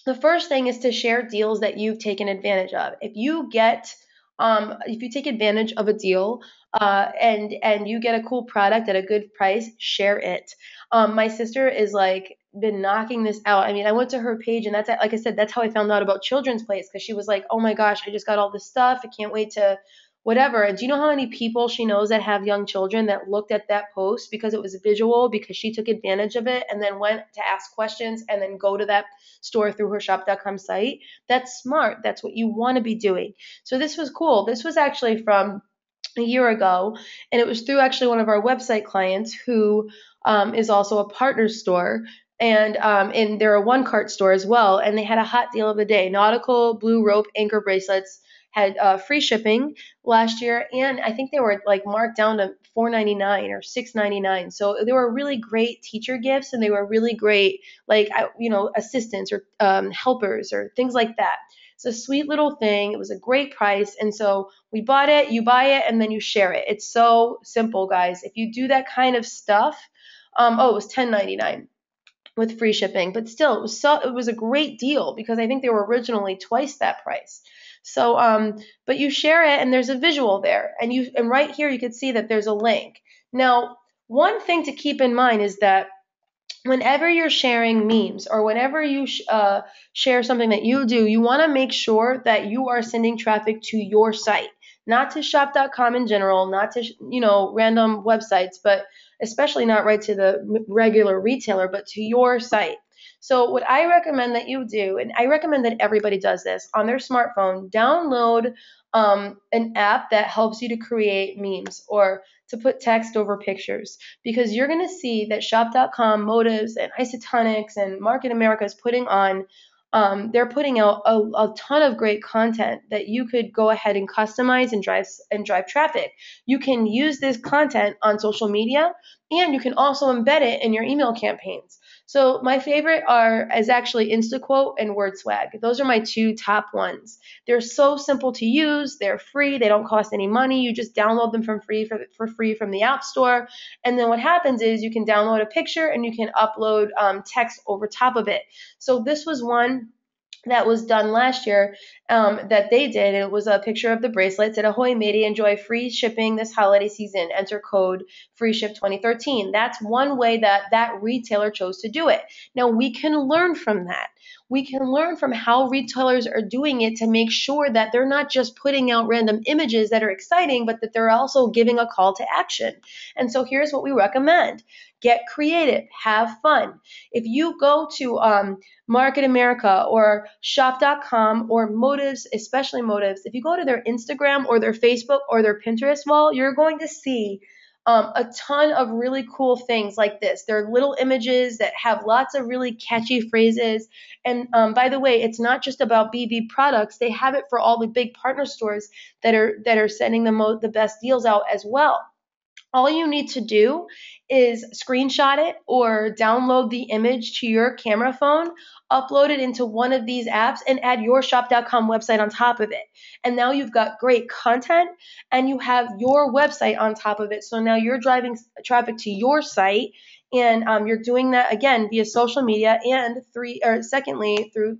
the first thing is to share deals that you've taken advantage of. If you get If you take advantage of a deal and you get a cool product at a good price, share it. My sister is like been knocking this out. I mean, I went to her page and that's like I said, that's how I found out about Children's Place, because she was like, oh my gosh, I just got all this stuff. I can't wait to whatever. And do you know how many people she knows that have young children that looked at that post because it was visual, because she took advantage of it and then went to ask questions and then go to that store through her shop.com site? That's smart. That's what you want to be doing. So this was cool. This was actually from a year ago, and it was through actually one of our website clients who is also a partner store. And they're a one cart store as well, and they had a hot deal of the day. Nautical blue rope anchor bracelets had free shipping last year, and I think they were like marked down to $4.99 or $6.99. So they were really great teacher gifts, and they were really great like assistants or helpers or things like that. It's a sweet little thing. It was a great price, and so we bought it. You buy it, and then you share it. It's so simple, guys. If you do that kind of stuff, it was $10.99 with free shipping, but still, it was a great deal because I think they were originally twice that price. So, but you share it, and there's a visual there, and right here you can see that there's a link. Now, one thing to keep in mind is that whenever you're sharing memes or whenever you share something that you do, you want to make sure that you are sending traffic to your site, not to shop.com in general, not to random websites, but especially not right to the regular retailer, but to your site. So what I recommend that you do, and I recommend that everybody does this on their smartphone, download an app that helps you to create memes or to put text over pictures, because you're going to see that shop.com, Motives, and Isotonics and Market America is putting on they're putting out a ton of great content that you could go ahead and customize and drive traffic. You can use this content on social media, and you can also embed it in your email campaigns. So my favorite is actually InstaQuote and WordSwag. Those are my two top ones. They're so simple to use. They're free. They don't cost any money. You just download them for free from the App Store. And then what happens is you can download a picture and you can upload text over top of it. So this was one that was done last year that they did. It was a picture of the bracelets. At Ahoy Matey, enjoy free shipping this holiday season. Enter code FREESHIP2013. That's one way that retailer chose to do it. Now, we can learn from that. We can learn from how retailers are doing it to make sure that they're not just putting out random images that are exciting, but that they're also giving a call to action. And so here's what we recommend. Get creative. Have fun. If you go to Market America or shop.com or Motives, especially Motives, if you go to their Instagram or their Facebook or their Pinterest wall, you're going to see a ton of really cool things like this. They're little images that have lots of really catchy phrases. And by the way, it's not just about BB products. They have it for all the big partner stores that are sending the best deals out as well. All you need to do is screenshot it or download the image to your camera phone, upload it into one of these apps, and add your shop.com website on top of it. And now you've got great content and you have your website on top of it. So now you're driving traffic to your site, and you're doing that again via social media and secondly through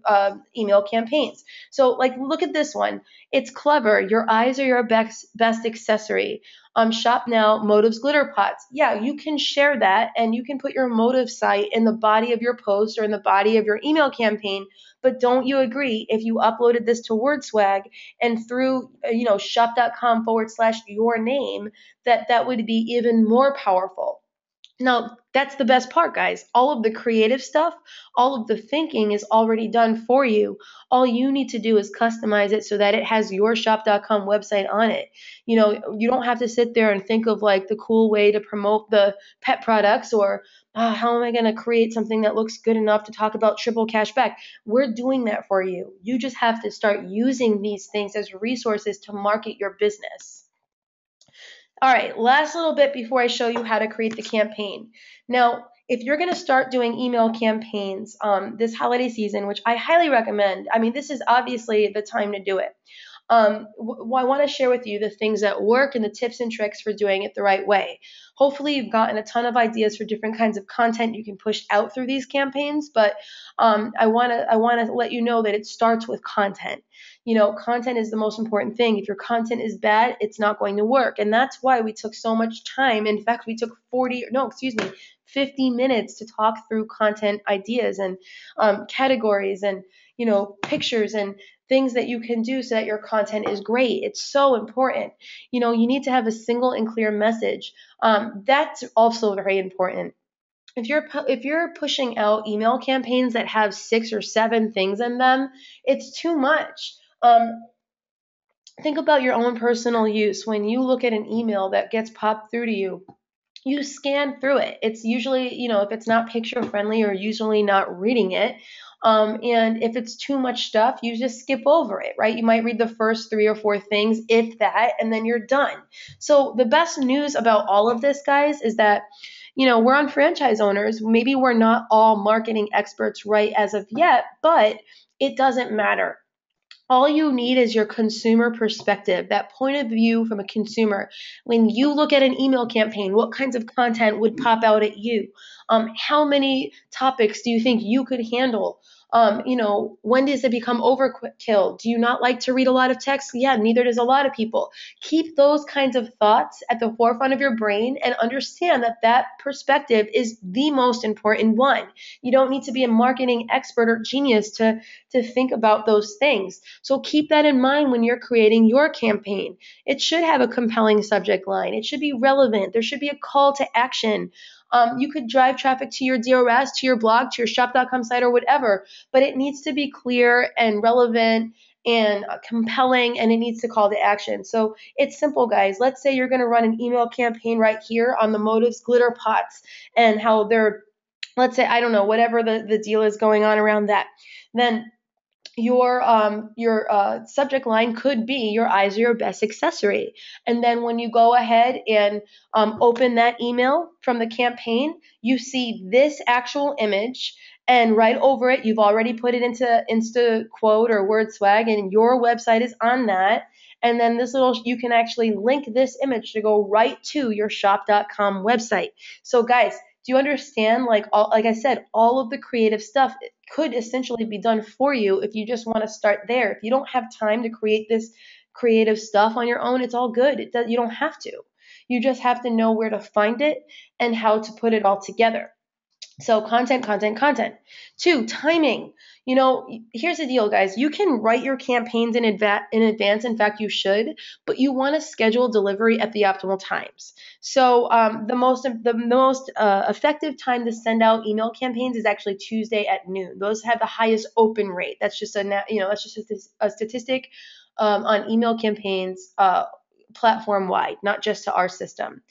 email campaigns. So like, look at this one. It's clever. Your eyes are your best accessory. Shop now, Motives glitter pots. Yeah, you can share that and you can put your Motive site in the body of your post or in the body of your email campaign. But don't you agree if you uploaded this to WordSwag and through shop.com/your name, that would be even more powerful? Now, that's the best part, guys. All of the creative stuff, all of the thinking is already done for you. All you need to do is customize it so that it has your shop.com website on it. You don't have to sit there and think of like the cool way to promote the pet products or how am I going to create something that looks good enough to talk about triple cash back. We're doing that for you. You just have to start using these things as resources to market your business. All right, last little bit before I show you how to create the campaign. Now, if you're going to start doing email campaigns this holiday season, which I highly recommend, I mean, this is obviously the time to do it. I want to share with you the things that work and the tips and tricks for doing it the right way. Hopefully, you've gotten a ton of ideas for different kinds of content you can push out through these campaigns. But I want to let you know that it starts with content. Content is the most important thing. If your content is bad, it's not going to work, and that's why we took so much time. In fact, we took 50 minutes to talk through content ideas and categories and pictures and things that you can do so that your content is great. It's so important. You need to have a single and clear message. That's also very important. If you're pushing out email campaigns that have 6 or 7 things in them, it's too much. Think about your own personal use. When you look at an email that gets popped through to you, you scan through it. It's usually, if it's not picture friendly, you're usually not reading it. And if it's too much stuff, you just skip over it, right? You might read the first 3 or 4 things, if that, and then you're done. So the best news about all of this, guys, is that, we're on franchise owners. Maybe we're not all marketing experts right as of yet, but it doesn't matter. All you need is your consumer perspective, that point of view from a consumer. When you look at an email campaign, what kinds of content would pop out at you? How many topics do you think you could handle? When does it become overkill? Do you not like to read a lot of text? Yeah, neither does a lot of people. Keep those kinds of thoughts at the forefront of your brain and understand that that perspective is the most important one. You don't need to be a marketing expert or genius to think about those things. So keep that in mind when you're creating your campaign. It should have a compelling subject line. It should be relevant. There should be a call to action. You could drive traffic to your DRS, to your blog, to your shop.com site or whatever, but it needs to be clear and relevant and compelling, and it needs to call to action. So it's simple, guys. Let's say you're going to run an email campaign right here on the Motives glitter pots and how they're, let's say, I don't know, whatever the deal is going on around that. Then your subject line could be your eyes are your best accessory. And then when you go ahead and open that email from the campaign, you see this actual image, and right over it you've already put it into InstaQuote or WordSwag, and your website is on that. And then you can actually link this image to go right to your shop.com website. So guys, do you understand? Like I said, all of the creative stuff could essentially be done for you if you just want to start there. If you don't have time to create this creative stuff on your own, it's all good. You don't have to. You just have to know where to find it and how to put it all together. So content, content, content. 2, timing. Here's the deal, guys. You can write your campaigns in advance. In fact, you should, but you want to schedule delivery at the optimal times. So the most effective time to send out email campaigns is actually Tuesday at noon. Those have the highest open rate. That's just a statistic on email campaigns platform wide, not just to our system.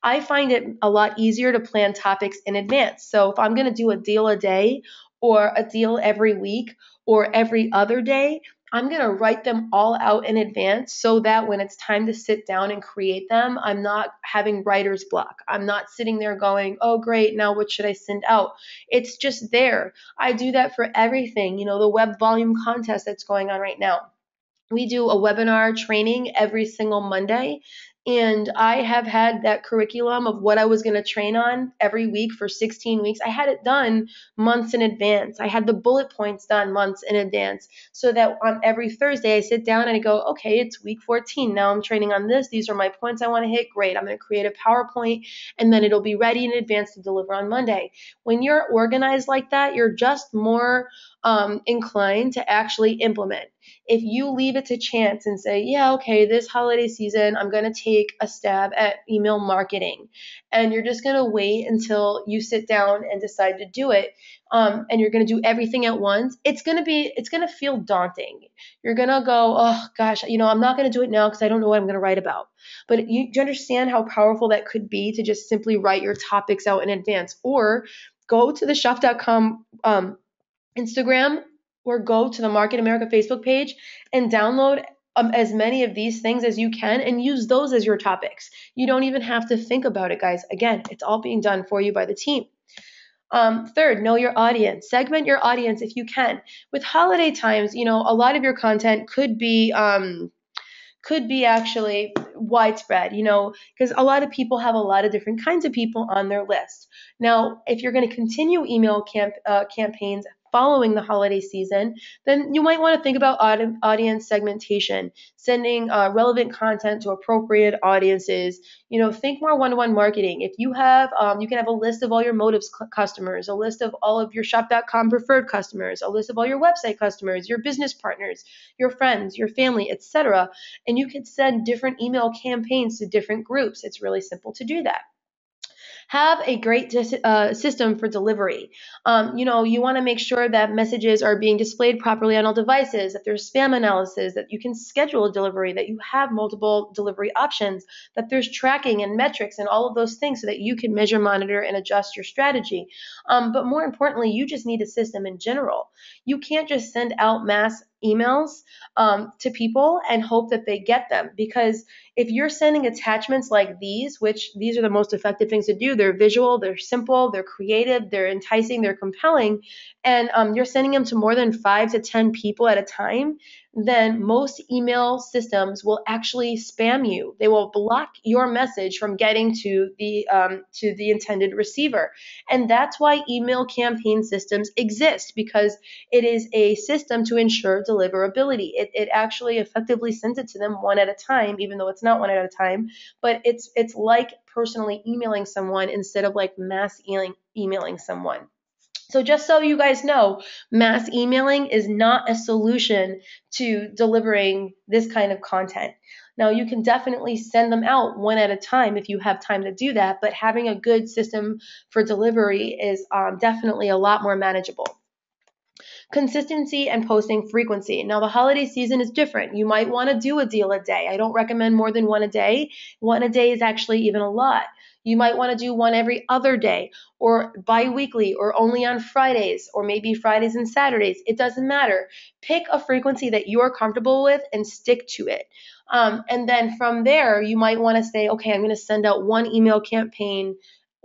I find it a lot easier to plan topics in advance. So if I'm going to do a deal a day or a deal every week or every other day, I'm going to write them all out in advance so that when it's time to sit down and create them, I'm not having writer's block. I'm not sitting there going, oh, great, now what should I send out? It's just there. I do that for everything. The web volume contest that's going on right now. We do a webinar training every single Monday. And I have had that curriculum of what I was going to train on every week for 16 weeks. I had it done months in advance. I had the bullet points done months in advance so that on every Thursday I sit down and I go, okay, it's week 14. Now I'm training on this. These are my points I want to hit. Great. I'm going to create a PowerPoint and then it'll be ready in advance to deliver on Monday. When you're organized like that, you're just more inclined to actually implement. If you leave it to chance and say, yeah, okay, this holiday season, I'm going to take a stab at email marketing, and you're just going to wait until you sit down and decide to do it, and you're going to do everything at once, it's going to feel daunting. You're going to go, oh gosh, I'm not going to do it now because I don't know what I'm going to write about. But do you understand how powerful that could be to just simply write your topics out in advance, or go to the shop.com Instagram, or go to the Market America Facebook page and download as many of these things as you can and use those as your topics. You don't even have to think about it, guys. Again, it's all being done for you by the team. 3rd, know your audience. Segment your audience if you can. With holiday times, a lot of your content could be could be actually widespread, because a lot of people have a lot of different kinds of people on their list. Now, if you're going to continue email campaigns following the holiday season, then you might want to think about audience segmentation, sending relevant content to appropriate audiences. Think more one-to-one marketing. If you have, you can have a list of all your motives customers, a list of all of your shop.com preferred customers, a list of all your website customers, your business partners, your friends, your family, etc. And you could send different email campaigns to different groups. It's really simple to do that. Have a great system for delivery. You want to make sure that messages are being displayed properly on all devices, that there's spam analysis, that you can schedule a delivery, that you have multiple delivery options, that there's tracking and metrics and all of those things so that you can measure, monitor, and adjust your strategy. But more importantly, you just need a system in general. You can't just send out mass emails to people and hope that they get them, because if you're sending attachments like these, which these are the most effective things to do, they're visual, they're simple, they're creative, they're enticing, they're compelling, and you're sending them to more than 5 to 10 people at a time, then most email systems will actually spam you. They will block your message from getting to the intended receiver. And that's why email campaign systems exist, because it is a system to ensure deliverability. It actually effectively sends it to them one at a time, even though it's not one at a time, but it's like personally emailing someone instead of like mass emailing someone. So just so you guys know, mass emailing is not a solution to delivering this kind of content. Now, you can definitely send them out one at a time if you have time to do that, but having a good system for delivery is definitely a lot more manageable. Consistency and posting frequency. Now, the holiday season is different. You might want to do a deal a day. I don't recommend more than one a day. One a day is actually even a lot. You might want to do one every other day, or bi-weekly, or only on Fridays, or maybe Fridays and Saturdays. It doesn't matter. Pick a frequency that you're comfortable with and stick to it. And then from there, you might want to say, okay, I'm going to send out one email campaign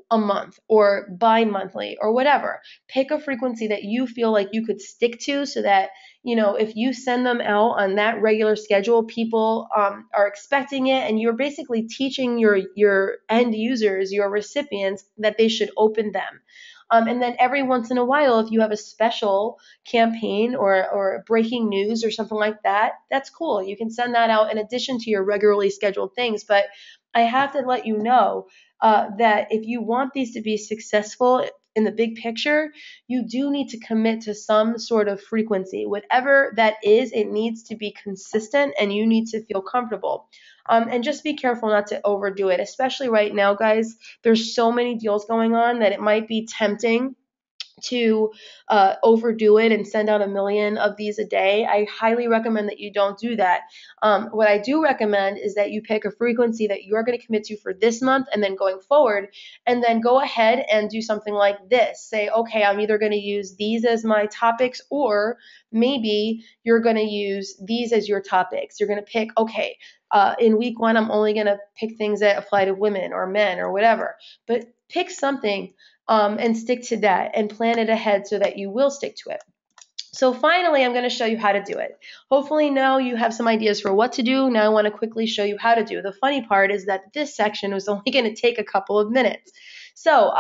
a month or bi-monthly or whatever. Pick a frequency that you feel like you could stick to, so that if you send them out on that regular schedule, people are expecting it, and you're basically teaching your end users, your recipients, that they should open them. And then every once in a while, if you have a special campaign or breaking news or something like that, that's cool. You can send that out in addition to your regularly scheduled things. But I have to let you know that if you want these to be successful in the big picture, you do need to commit to some sort of frequency. Whatever that is, it needs to be consistent, and you need to feel comfortable. And just be careful not to overdo it, especially right now, guys. There's so many deals going on that it might be tempting to overdo it and send out 1,000,000 of these a day. I highly recommend that you don't do that. What I do recommend is that you pick a frequency that you're going to commit to for this month and then going forward, and then go ahead and do something like this. Say, okay, I'm either going to use these as my topics, or maybe you're going to use these as your topics. You're going to pick, okay, in week 1, I'm only going to pick things that apply to women or men or whatever, but pick something and stick to that and plan it ahead so that you will stick to it. So finally, I'm going to show you how to do it. Hopefully now you have some ideas for what to do. Now I want to quickly show you how to do. The funny part is that this section was only going to take a couple of minutes. So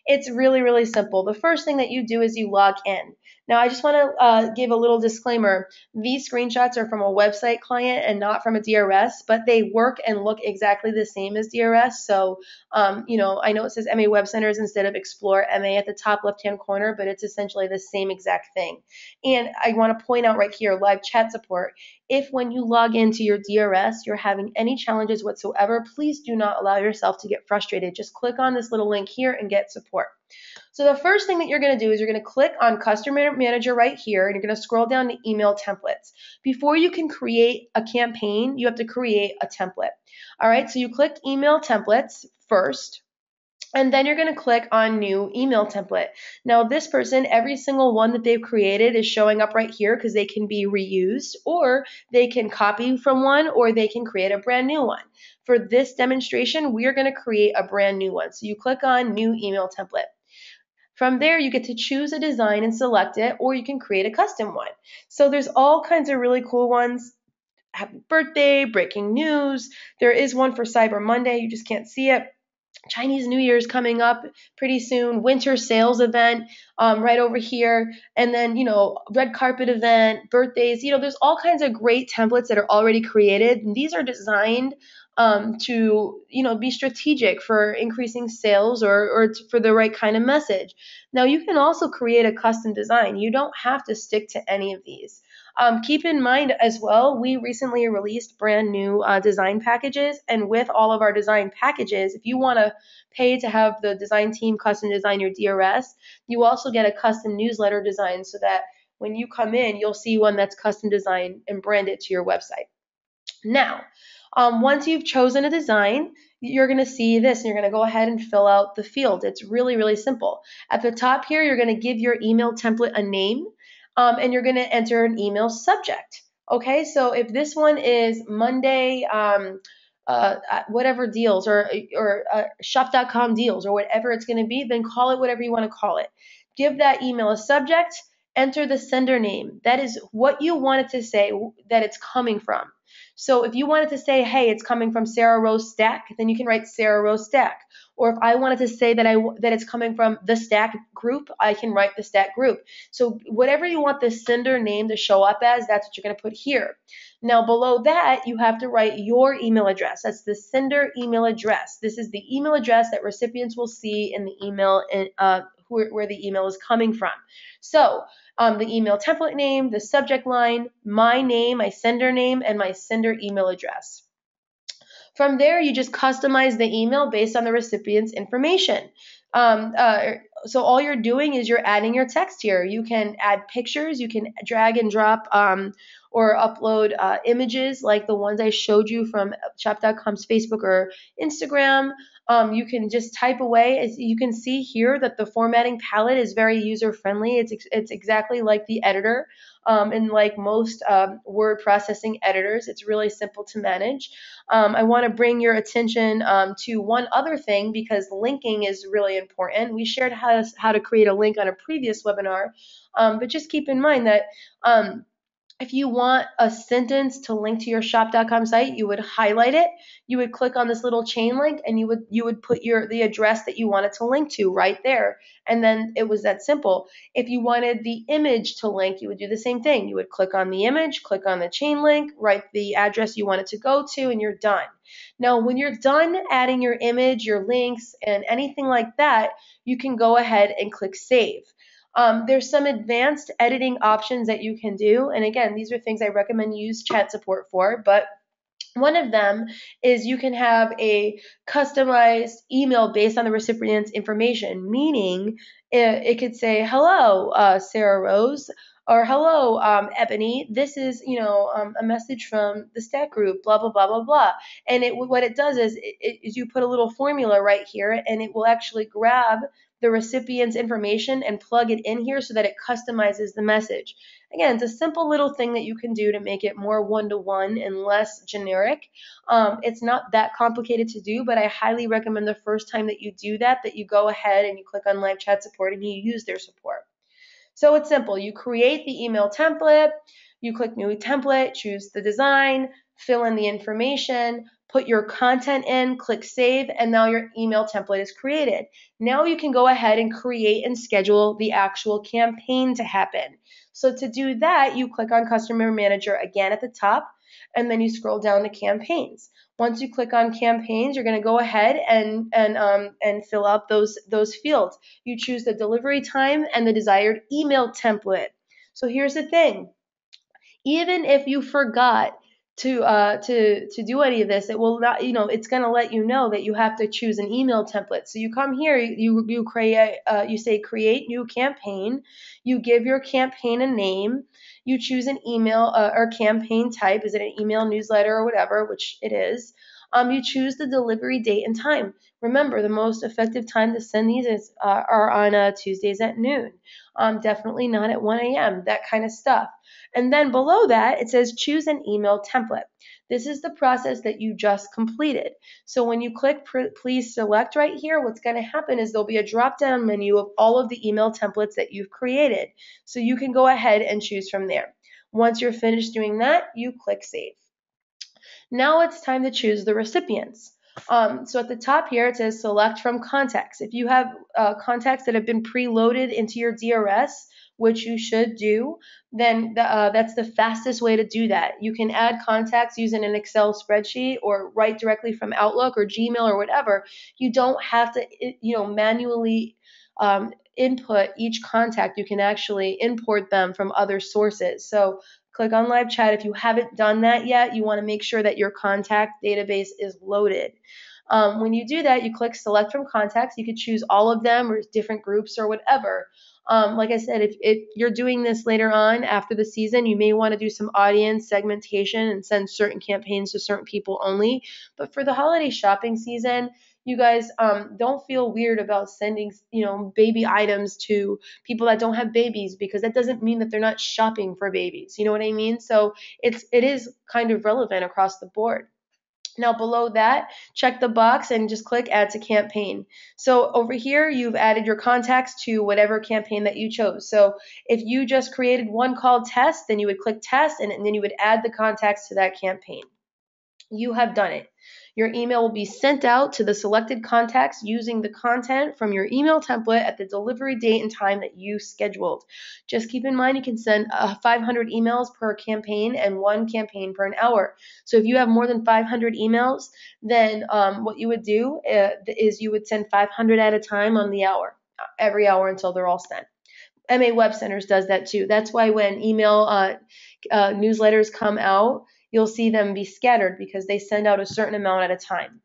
it's really, really simple. The first thing that you do is you log in. Now, I just want to give a little disclaimer. These screenshots are from a website client and not from a DRS, but they work and look exactly the same as DRS. So, I know it says MA Web Centers instead of Explore MA at the top left-hand corner, but it's essentially the same exact thing. And I want to point out right here, live chat support. If when you log into your DRS, you're having any challenges whatsoever, please do not allow yourself to get frustrated. Just click on this little link here and get support. So the first thing that you're going to do is you're going to click on Customer Manager right here, and you're going to scroll down to Email Templates. Before you can create a campaign, you have to create a template. All right, so you click Email Templates first, and then you're going to click on New Email Template. Now this person, every single one that they've created is showing up right here because they can be reused, or they can copy from one, or they can create a brand new one. For this demonstration, we are going to create a brand new one. So you click on New Email Template. From there, you get to choose a design and select it, or you can create a custom one. So there's all kinds of really cool ones. happy birthday, breaking news. There is one for Cyber Monday. You just can't see it. Chinese New Year's coming up pretty soon, winter sales event right over here, and then, red carpet event, birthdays. There's all kinds of great templates that are already created, and these are designed to, be strategic for increasing sales or for the right kind of message. Now, you can also create a custom design. You don't have to stick to any of these. Keep in mind as well, we recently released brand new design packages, and with all of our design packages, if you want to pay to have the design team custom design your DRS, you also get a custom newsletter design so that when you come in, you'll see one that's custom designed and branded to your website. Now, once you've chosen a design, you're going to see this, and you're going to go ahead and fill out the field. It's really, really simple. At the top here, you're going to give your email template a name, and you're going to enter an email subject. Okay, so if this one is Monday, whatever deals or shop.com deals or whatever it's going to be, then call it whatever you want to call it. Give that email a subject, enter the sender name. That is what you want it to say that it's coming from. So if you wanted to say, hey, it's coming from Sarah Rose Stack, then you can write Sarah Rose Stack. Or if I wanted to say that it's coming from the Stack group, I can write the Stack group. So whatever you want the sender name to show up as, that's what you're going to put here. Now below that, you have to write your email address. That's the sender email address. This is the email address that recipients will see in the email where the email is coming from. So the email template name, the subject line, my name, my sender name, and my sender email address. From there, you just customize the email based on the recipient's information. So all you're doing is you're adding your text here. You can add pictures, you can drag and drop or upload images like the ones I showed you from shop.com's Facebook or Instagram. You can just type away. As you can see here that the formatting palette is very user-friendly. It's exactly like the editor. And like most word processing editors, it's really simple to manage. I want to bring your attention to one other thing because linking is really important. We shared how to create a link on a previous webinar, but just keep in mind that if you want a sentence to link to your shop.com site, you would highlight it. You would click on this little chain link, and you would put the address that you wanted to link to right there. And then it was that simple. If you wanted the image to link, you would do the same thing. You would click on the image, click on the chain link, write the address you want it to go to, and you're done. Now, when you're done adding your image, your links, and anything like that, you can go ahead and click save. There's some advanced editing options that you can do. And again, these are things I recommend you use chat support for, but one of them is you can have a customized email based on the recipient's information, meaning it could say, hello, Sarah Rose, or hello, Ebony, this is, a message from the Stack group, blah, blah, blah, blah, blah. And what it does is you put a little formula right here, and it will actually grab the recipient's information and plug it in here so that it customizes the message. Again, it's a simple little thing that you can do to make it more one-to-one and less generic. It's not that complicated to do, but I highly recommend the first time that you do that you go ahead and you click on live chat support and you use their support. So it's simple. You create the email template, you click new template, choose the design, fill in the information, put your content in, click save, and now your email template is created. Now you can go ahead and create and schedule the actual campaign to happen. So to do that, you click on Customer Manager again at the top, and then you scroll down to Campaigns. Once you click on Campaigns, you're going to go ahead and fill out those fields. You choose the delivery time and the desired email template. So here's the thing. Even if you forgot to do any of this, it will not, it's going to let you know that you have to choose an email template. So you come here, you create, you say create new campaign, you give your campaign a name, you choose an email or campaign type. Is it an email, newsletter, or whatever, which it is. You choose the delivery date and time. Remember, the most effective time to send these are on Tuesdays at noon. Definitely not at 1 a.m., that kind of stuff. And then below that, it says choose an email template. This is the process that you just completed. So when you click please select right here, what's going to happen is there'll be a drop-down menu of all of the email templates that you've created. So you can go ahead and choose from there. Once you're finished doing that, you click save. Now it's time to choose the recipients. So at the top here, it says select from contacts. If you have contacts that have been preloaded into your DRS, which you should do, then that's the fastest way to do that. You can add contacts using an Excel spreadsheet or write directly from Outlook or Gmail or whatever. You don't have to, manually input each contact. You can actually import them from other sources. So click on live chat. If you haven't done that yet, you want to make sure that your contact database is loaded. When you do that, you click select from contacts. You could choose all of them or different groups or whatever. Like I said, if you're doing this later on after the season, you may want to do some audience segmentation and send certain campaigns to certain people only. But for the holiday shopping season, you guys don't feel weird about sending, baby items to people that don't have babies, because that doesn't mean that they're not shopping for babies. You know what I mean? So it is kind of relevant across the board. Now below that, check the box and just click add to campaign. So over here, you've added your contacts to whatever campaign that you chose. So if you just created one called test, then you would click test, and then you would add the contacts to that campaign. You have done it. Your email will be sent out to the selected contacts using the content from your email template at the delivery date and time that you scheduled. Just keep in mind you can send 500 emails per campaign and one campaign per an hour. So if you have more than 500 emails, then what you would do is you would send 500 at a time on the hour, every hour until they're all sent. MA Web Centers does that too. That's why when email newsletters come out, you'll see them be scattered because they send out a certain amount at a time.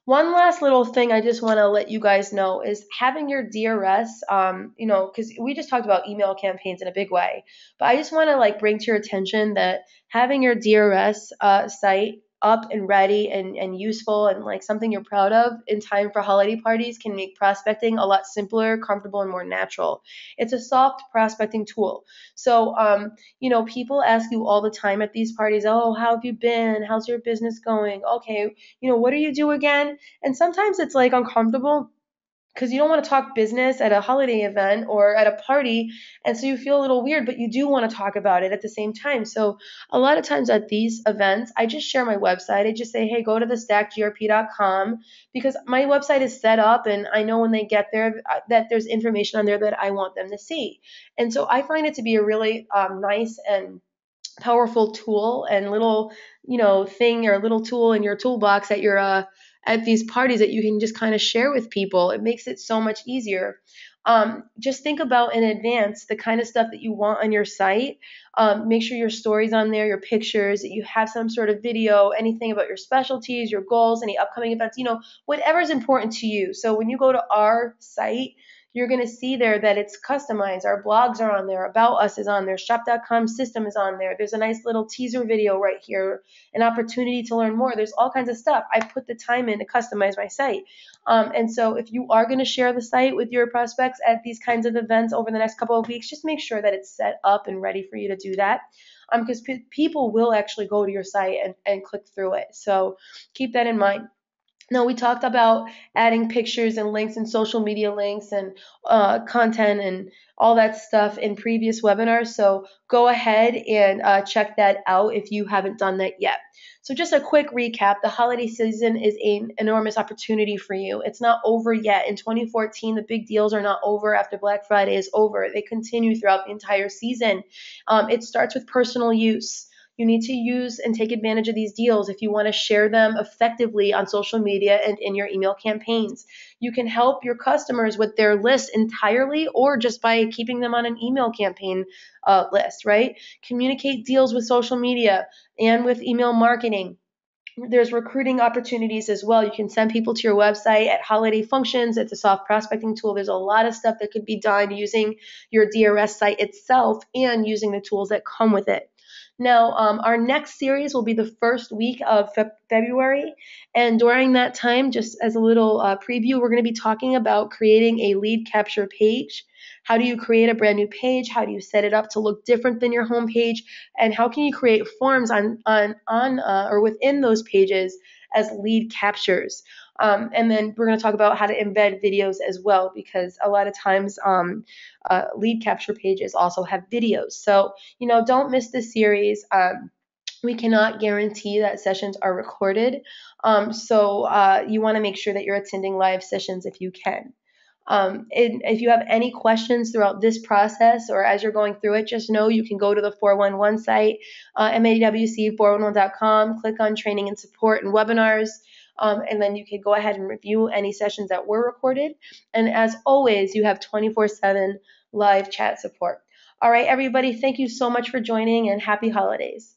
One last little thing I just want to let you guys know is having your DRS, because we just talked about email campaigns in a big way, but I just want to bring to your attention that having your DRS site up and ready and useful and something you're proud of in time for holiday parties can make prospecting a lot simpler, comfortable, and more natural. It's a soft prospecting tool. So, people ask you all the time at these parties, oh, how have you been? How's your business going? Okay, what do you do again? And sometimes it's uncomfortable because you don't want to talk business at a holiday event or at a party, and so you feel a little weird, but you do want to talk about it at the same time. So a lot of times at these events, I just share my website. I just say, hey, go to thestackgrp.com, because my website is set up and I know when they get there that there's information on there that I want them to see. And so I find it to be a really nice and powerful tool and little thing or little tool in your toolbox at your at these parties that you can just kind of share with people. It makes it so much easier. Just think about in advance the kind of stuff that you want on your site. Make sure your stories on there, your pictures, that you have some sort of video, anything about your specialties, your goals, any upcoming events, whatever is important to you. So when you go to our site, you're going to see there that it's customized. Our blogs are on there. About Us is on there. Shop.com system is on there. There's a nice little teaser video right here, an opportunity to learn more. There's all kinds of stuff. I put the time in to customize my site. And so if you are going to share the site with your prospects at these kinds of events over the next couple of weeks, just make sure that it's set up and ready for you to do that. Because people will actually go to your site and click through it. So keep that in mind. Now, we talked about adding pictures and links and social media links and content and all that stuff in previous webinars. So go ahead and check that out if you haven't done that yet. So just a quick recap, the holiday season is an enormous opportunity for you. It's not over yet. In 2014, the big deals are not over after Black Friday is over. They continue throughout the entire season. It starts with personal use. You need to use and take advantage of these deals if you want to share them effectively on social media and in your email campaigns. You can help your customers with their list entirely or just by keeping them on an email campaign list, right? Communicate deals with social media and with email marketing. There's recruiting opportunities as well. You can send people to your website at holiday functions. It's a soft prospecting tool. There's a lot of stuff that could be done using your DRS site itself and using the tools that come with it. Now, our next series will be the first week of February, and during that time, just as a little preview, we're going to be talking about creating a lead capture page. How do you create a brand new page? How do you set it up to look different than your home page? And how can you create forms on or within those pages as lead captures? And then we're going to talk about how to embed videos as well, because a lot of times lead capture pages also have videos. So, don't miss this series. we cannot guarantee that sessions are recorded. So you want to make sure that you're attending live sessions if you can. And if you have any questions throughout this process or as you're going through it, just know you can go to the 411 site, MAWC411.com, click on training and support and webinars, and then you can go ahead and review any sessions that were recorded. And as always, you have 24/7 live chat support. All right, everybody, thank you so much for joining and happy holidays.